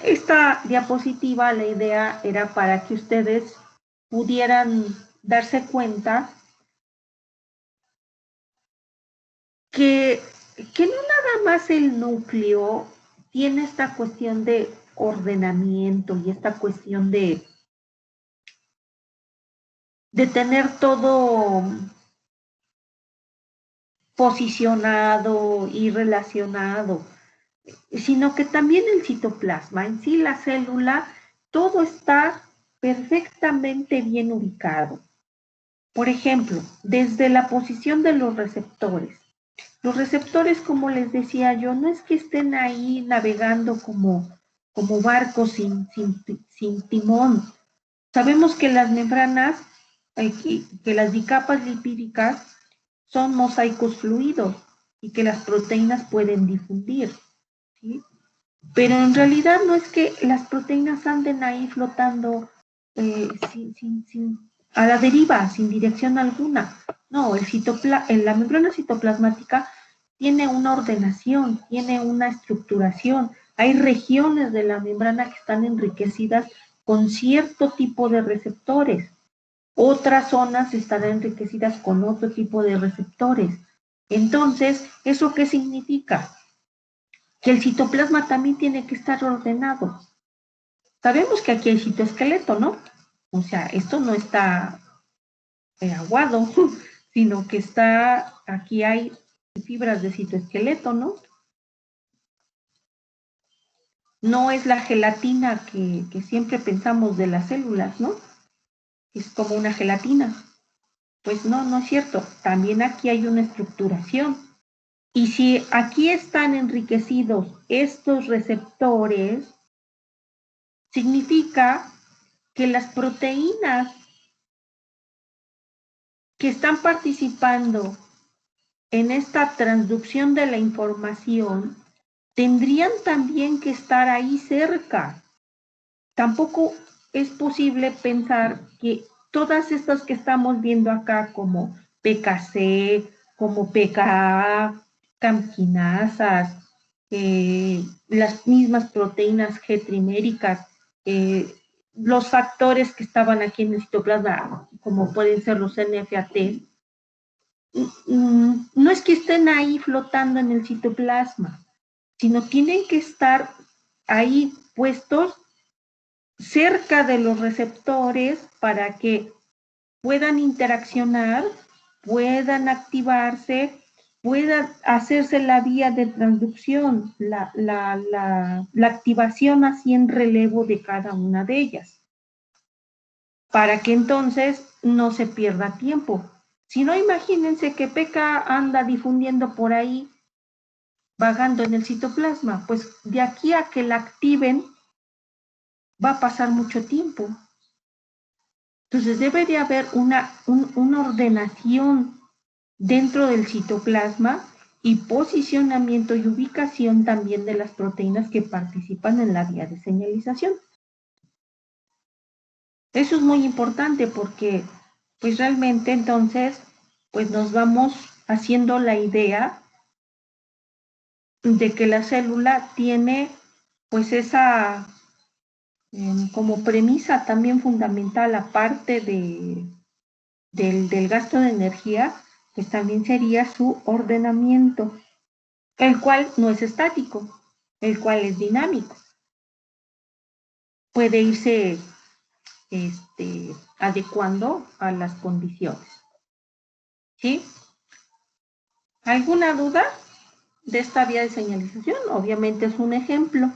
Esta diapositiva, la idea era para que ustedes pudieran darse cuenta que no nada más el núcleo tiene esta cuestión de ordenamiento y esta cuestión de tener todo posicionado y relacionado, sino que también el citoplasma, en sí la célula, todo está perfectamente bien ubicado. Por ejemplo, desde la posición de los receptores. Los receptores, como les decía yo, no es que estén ahí navegando como barcos sin timón. Sabemos que las membranas, que las bicapas lipídicas son mosaicos fluidos y que las proteínas pueden difundir, ¿sí? Pero en realidad no es que las proteínas anden ahí flotando a la deriva, sin dirección alguna. No, la membrana citoplasmática tiene una ordenación, tiene una estructuración. Hay regiones de la membrana que están enriquecidas con cierto tipo de receptores. Otras zonas estarán enriquecidas con otro tipo de receptores. Entonces, ¿eso qué significa? Que el citoplasma también tiene que estar ordenado. Sabemos que aquí hay citoesqueleto, ¿no? O sea, esto no está aguado, sino que aquí hay fibras de citoesqueleto, ¿no? No es la gelatina que siempre pensamos de las células, ¿no? Es como una gelatina. Pues no es cierto. También aquí hay una estructuración. Y si aquí están enriquecidos estos receptores, significa que las proteínas que están participando en esta transducción de la información tendrían también que estar ahí cerca. Tampoco es posible pensar que todas estas que estamos viendo acá, como PKC, como PKA, camquinasas, las mismas proteínas G triméricas, los factores que estaban aquí en el citoplasma, como pueden ser los NFAT, no es que estén ahí flotando en el citoplasma, sino tienen que estar ahí puestos cerca de los receptores para que puedan interaccionar, puedan activarse, pueda hacerse la vía de transducción, la activación así en relevo de cada una de ellas, para que entonces no se pierda tiempo. Si no, imagínense que PK anda difundiendo por ahí, vagando en el citoplasma, pues de aquí a que la activen va a pasar mucho tiempo. Entonces debe de haber una ordenación dentro del citoplasma y posicionamiento y ubicación también de las proteínas que participan en la vía de señalización. Eso es muy importante porque pues realmente entonces pues nos vamos haciendo la idea de que la célula tiene pues esa como premisa también fundamental, aparte del gasto de energía, pues también sería su ordenamiento, el cual no es estático, el cual es dinámico. Puede irse adecuando a las condiciones. ¿Sí? ¿Alguna duda? de esta vía de señalización. Obviamente es un ejemplo.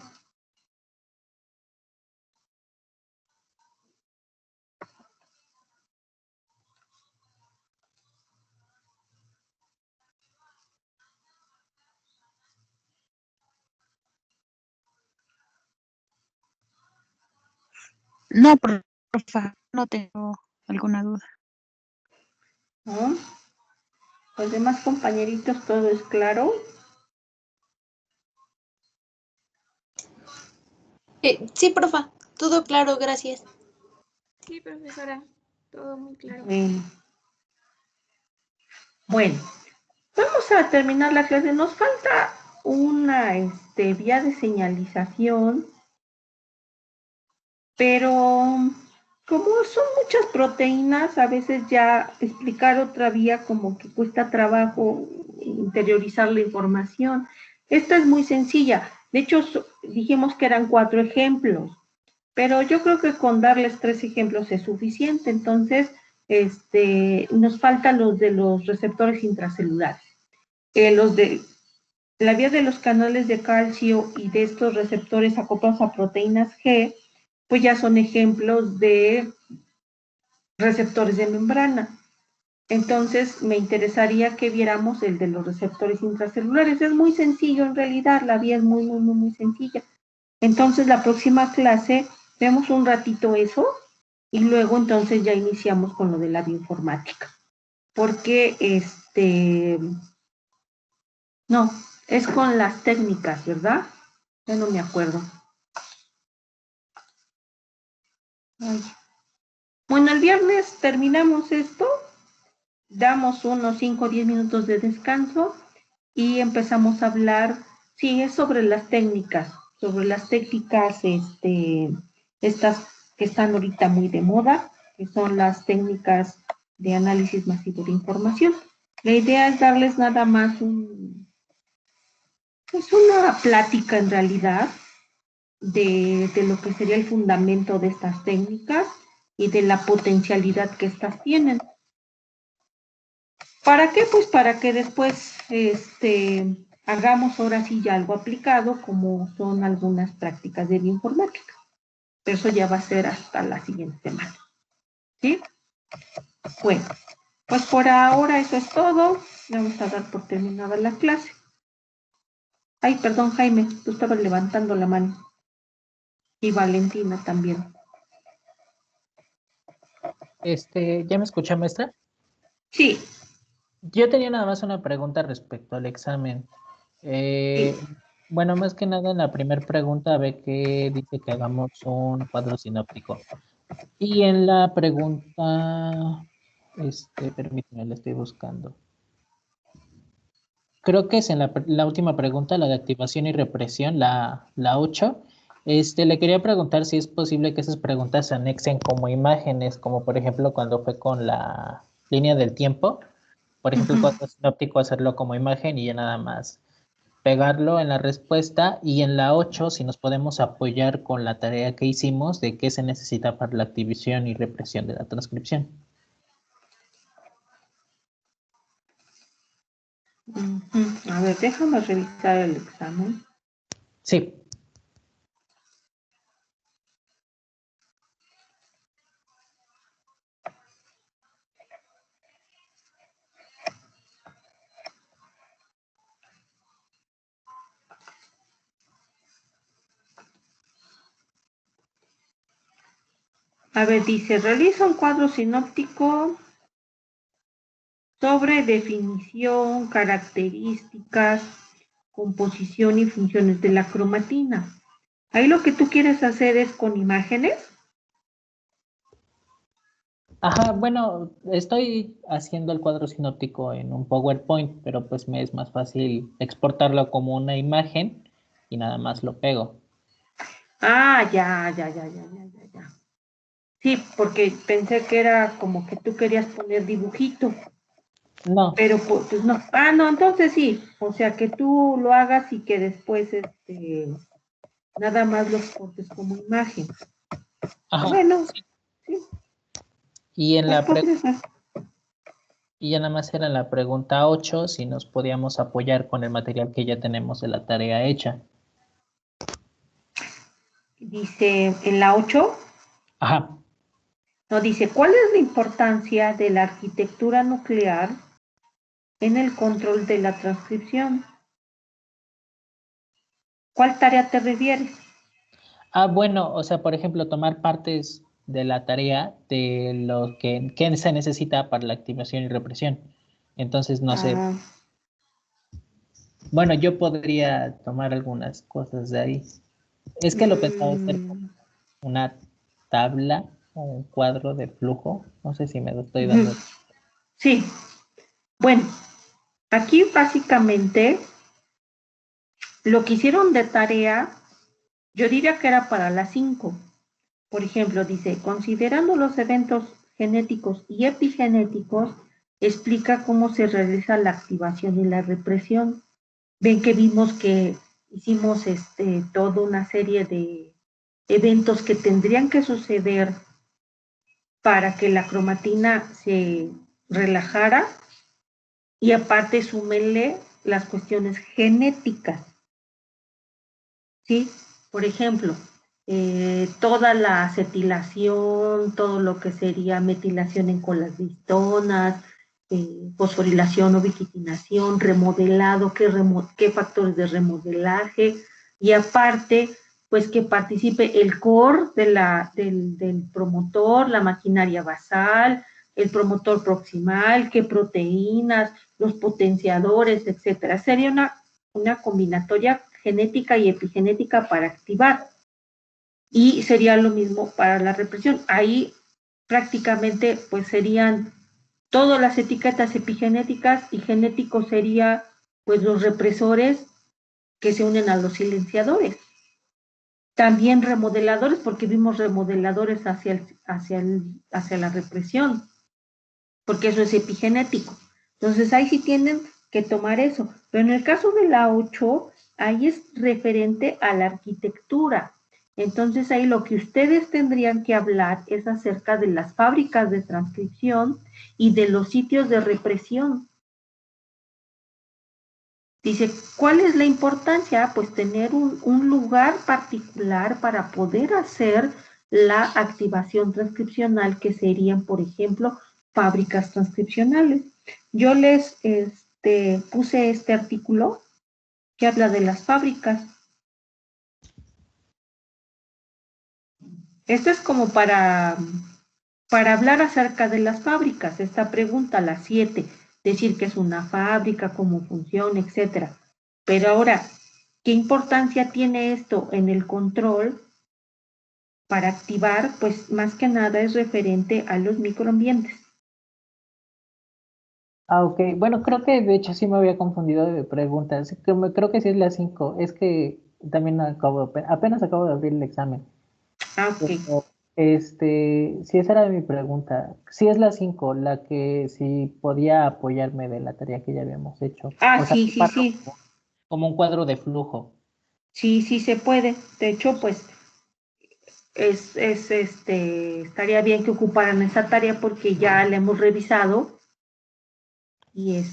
No, profa, no tengo alguna duda.
¿No? Los demás compañeritos, ¿todo es claro?
Sí, profa, todo claro, gracias. Sí, profesora, todo muy claro.
Bueno, vamos a terminar la clase. Nos falta una vía de señalización, pero como son muchas proteínas, a veces ya explicar otra vía como que cuesta trabajo interiorizar la información. Esta es muy sencilla. De hecho, dijimos que eran 4 ejemplos, pero yo creo que con darles 3 ejemplos es suficiente. Entonces, nos faltan los de los receptores intracelulares. Los de la vía de los canales de calcio y de estos receptores acoplados a proteínas G, pues ya son ejemplos de receptores de membrana. Entonces, me interesaría que viéramos el de los receptores intracelulares. Es muy sencillo en realidad, la vía es muy, muy, muy, muy sencilla. Entonces, la próxima clase vemos un ratito eso y luego entonces ya iniciamos con lo de la bioinformática. Porque no, es con las técnicas, ¿verdad? Ya no me acuerdo. Ay. Bueno, el viernes terminamos esto, damos unos 5 o 10 minutos de descanso y empezamos a hablar, sí, es sobre las técnicas, estas que están ahorita muy de moda, que son las técnicas de análisis masivo de información. La idea es darles nada más pues una plática en realidad de lo que sería el fundamento de estas técnicas y de la potencialidad que estas tienen. ¿Para qué? Pues para que después hagamos ahora sí ya algo aplicado, como son algunas prácticas de bioinformática. Pero eso ya va a ser hasta la siguiente semana. ¿Sí? Bueno, pues por ahora eso es todo. Vamos a dar por terminada la clase. Ay, perdón, Jaime, tú estabas levantando la mano. Y Valentina también.
¿Ya me escucha, maestra?
Sí.
Yo tenía nada más una pregunta respecto al examen.
Sí.
Bueno, más que nada en la primera pregunta ve que dice que hagamos un cuadro sinóptico. Y en la pregunta, permíteme, la estoy buscando. Creo que es en la última pregunta, la de activación y represión, la 8. Le quería preguntar si es posible que esas preguntas se anexen como imágenes, como por ejemplo cuando fue con la línea del tiempo. Por ejemplo, el cuadro sinóptico, hacerlo como imagen y ya nada más pegarlo en la respuesta. Y en la 8, si nos podemos apoyar con la tarea que hicimos de qué se necesita para la activación y represión de la transcripción.
A ver, déjame revisar el examen.
Sí.
A ver, dice, realiza un cuadro sinóptico sobre definición, características, composición y funciones de la cromatina. Ahí lo que tú quieres hacer es con imágenes.
Ajá, bueno, estoy haciendo el cuadro sinóptico en un PowerPoint, pero pues me es más fácil exportarlo como una imagen y nada más lo pego.
Ah, ya. Sí, porque pensé que era como que tú querías poner dibujito,
No,
pero pues no. Ah, no, entonces sí, o sea que tú lo hagas y que después nada más lo exportes como imagen.
ajá.
Bueno, sí,
Y en
pues
la
podría ser.
Y ya nada más era la pregunta 8, si nos podíamos apoyar con el material que ya tenemos de la tarea hecha.
Dice en la 8.
Ajá.
No, dice, ¿cuál es la importancia de la arquitectura nuclear en el control de la transcripción? ¿Cuál tarea te refieres?
Bueno, o sea, por ejemplo, tomar partes de la tarea de lo que se necesita para la activación y represión. Entonces, no sé. Bueno, yo podría tomar algunas cosas de ahí. Es que lo pensaba hacer como una tabla o un cuadro de flujo. No sé si me lo estoy dando.
Sí. Bueno, aquí básicamente lo que hicieron de tarea, yo diría que era para las 5. Por ejemplo, dice, considerando los eventos genéticos y epigenéticos, explica cómo se realiza la activación y la represión. Ven que vimos que hicimos toda una serie de eventos que tendrían que suceder para que la cromatina se relajara y aparte súmenle las cuestiones genéticas. ¿Sí? Por ejemplo, toda la acetilación, todo lo que sería metilación en colas de histonas, fosforilación o biquitinación, remodelado, qué factores de remodelaje, y aparte, pues que participe el core del promotor, la maquinaria basal, el promotor proximal, qué proteínas, los potenciadores, etcétera. Sería una combinatoria genética y epigenética para activar. Y sería lo mismo para la represión. Ahí prácticamente pues serían todas las etiquetas epigenéticas y genéticos sería pues los represores que se unen a los silenciadores. También remodeladores, porque vimos remodeladores hacia la represión, porque eso es epigenético. Entonces ahí sí tienen que tomar eso. Pero en el caso de la 8, ahí es referente a la arquitectura. Entonces ahí lo que ustedes tendrían que hablar es acerca de las fábricas de transcripción y de los sitios de represión. Dice, ¿cuál es la importancia? Pues tener un lugar particular para poder hacer la activación transcripcional, que serían, por ejemplo, fábricas transcripcionales. Yo les puse este artículo que habla de las fábricas. Esto es como para hablar acerca de las fábricas. Esta pregunta, la 7, decir que es una fábrica, cómo funciona, etcétera. Pero ahora, ¿qué importancia tiene esto en el control para activar? Pues más que nada es referente a los microambientes.
Ok. Bueno, creo que de hecho sí me había confundido de preguntas. Creo que sí es la 5. Es que también apenas acabo de abrir el examen.
Ok.
Pero, sí, esa era mi pregunta. Sí es la 5, la que sí podía apoyarme de la tarea que ya habíamos hecho. O sea,
Sí.
como un cuadro de flujo.
Sí se puede. De hecho, pues estaría bien que ocuparan esa tarea porque ya la hemos revisado y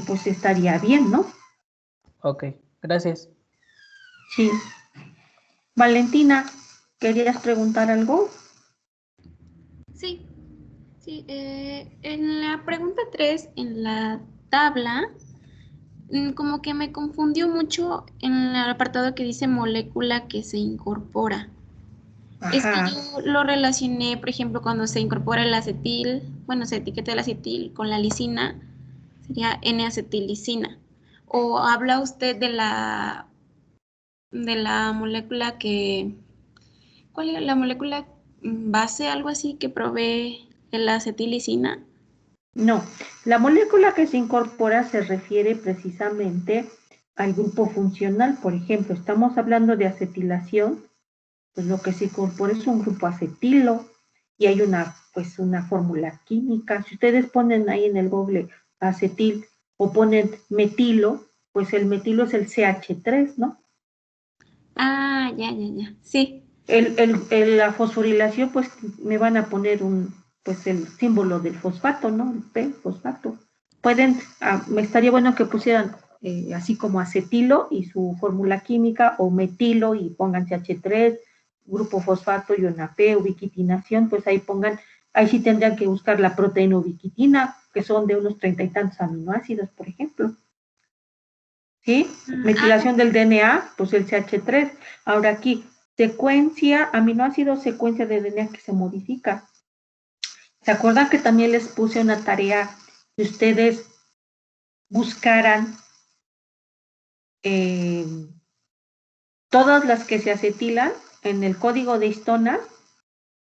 pues estaría bien, ¿no?
Ok, gracias.
Sí. Valentina, ¿querías preguntar algo?
Sí, en la pregunta 3, en la tabla, como que me confundió mucho en el apartado que dice molécula que se incorpora. Es que
Ajá.
yo lo relacioné, por ejemplo, cuando se incorpora el acetil, bueno, se etiqueta el acetil con la lisina, sería N-acetilicina. ¿O habla usted de la molécula cuál era la molécula base, algo así, que provee la acetilicina?
No, la molécula que se incorpora se refiere precisamente al grupo funcional. Por ejemplo, estamos hablando de acetilación, pues lo que se incorpora es un grupo acetilo y hay una fórmula química. Si ustedes ponen ahí en el Google acetil o ponen metilo, pues el metilo es el CH3, ¿no?
Ah, ya, sí.
La fosforilación, pues me van a poner un pues el símbolo del fosfato, ¿no? El P, fosfato. Pueden, me estaría bueno que pusieran así como acetilo y su fórmula química, o metilo y pongan CH3, grupo fosfato y una P, ubiquitinación, pues ahí pongan, ahí sí tendrían que buscar la proteína ubiquitina, que son de unos 30 y tantos aminoácidos, por ejemplo. ¿Sí? Metilación del DNA, pues el CH3. Ahora aquí, secuencia, aminoácido, secuencia de DNA que se modifica. ¿Se acuerdan que también les puse una tarea que ustedes buscaran todas las que se acetilan en el código de histonas?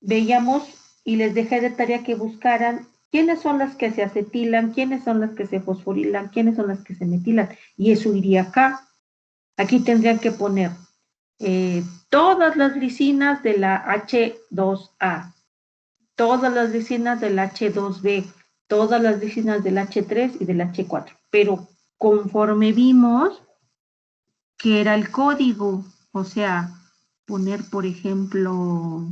Veíamos y les dejé de tarea que buscaran quiénes son las que se acetilan, quiénes son las que se fosforilan, quiénes son las que se metilan, y eso iría acá. Aquí tendrían que poner todas las lisinas de la H2A, todas las lisinas del H2B, todas las lisinas del H3 y del H4. Pero conforme vimos que era el código, o sea, poner, por ejemplo,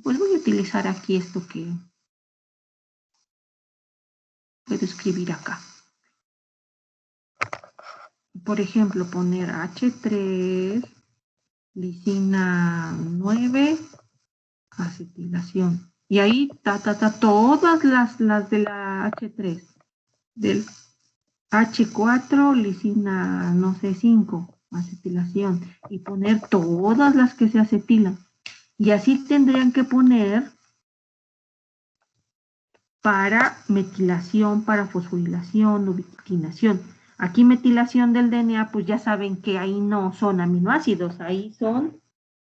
pues voy a utilizar aquí esto que puedo escribir acá. Por ejemplo, poner H3, lisina 9, acetilación. Y ahí, todas las de la H3, del H4, lisina, no sé, 5, acetilación. Y poner todas las que se acetilan. Y así tendrían que poner para metilación, para fosforilación, ubiquitinación. Aquí metilación del DNA, pues ya saben que ahí no son aminoácidos, ahí son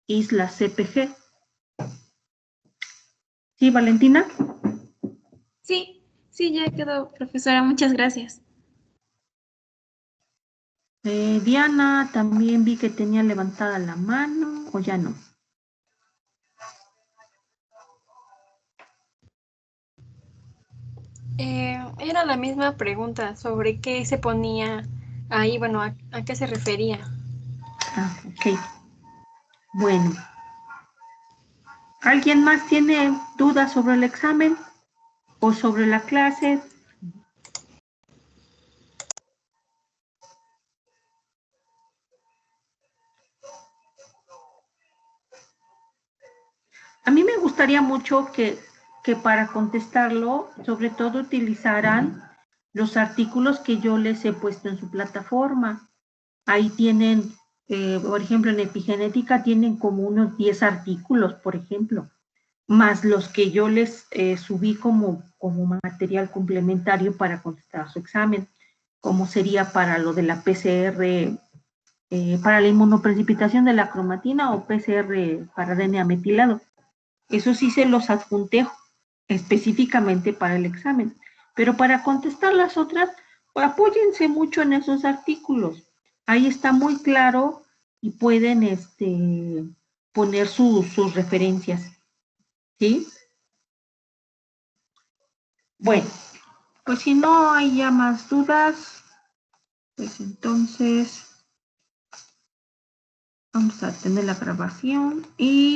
islas CPG. ¿Sí, Valentina?
Sí, sí, ya quedó, profesora. Muchas gracias.
Diana, también vi que tenía levantada la mano, o ya no.
Era la misma pregunta sobre qué se ponía ahí, bueno, a qué se refería.
Ah, ok. Bueno. ¿Alguien más tiene dudas sobre el examen o sobre la clase? A mí me gustaría mucho que para contestarlo, sobre todo utilizaran los artículos que yo les he puesto en su plataforma. Ahí tienen, por ejemplo, en epigenética tienen como unos 10 artículos, por ejemplo, más los que yo les subí como material complementario para contestar su examen, como sería para lo de la PCR, para la inmunoprecipitación de la cromatina, o PCR para DNA metilado. Eso sí se los adjunté específicamente para el examen. Pero para contestar las otras, apóyense mucho en esos artículos. Ahí está muy claro y pueden poner sus referencias. ¿Sí? Bueno, pues si no hay ya más dudas, pues entonces vamos a tener la grabación y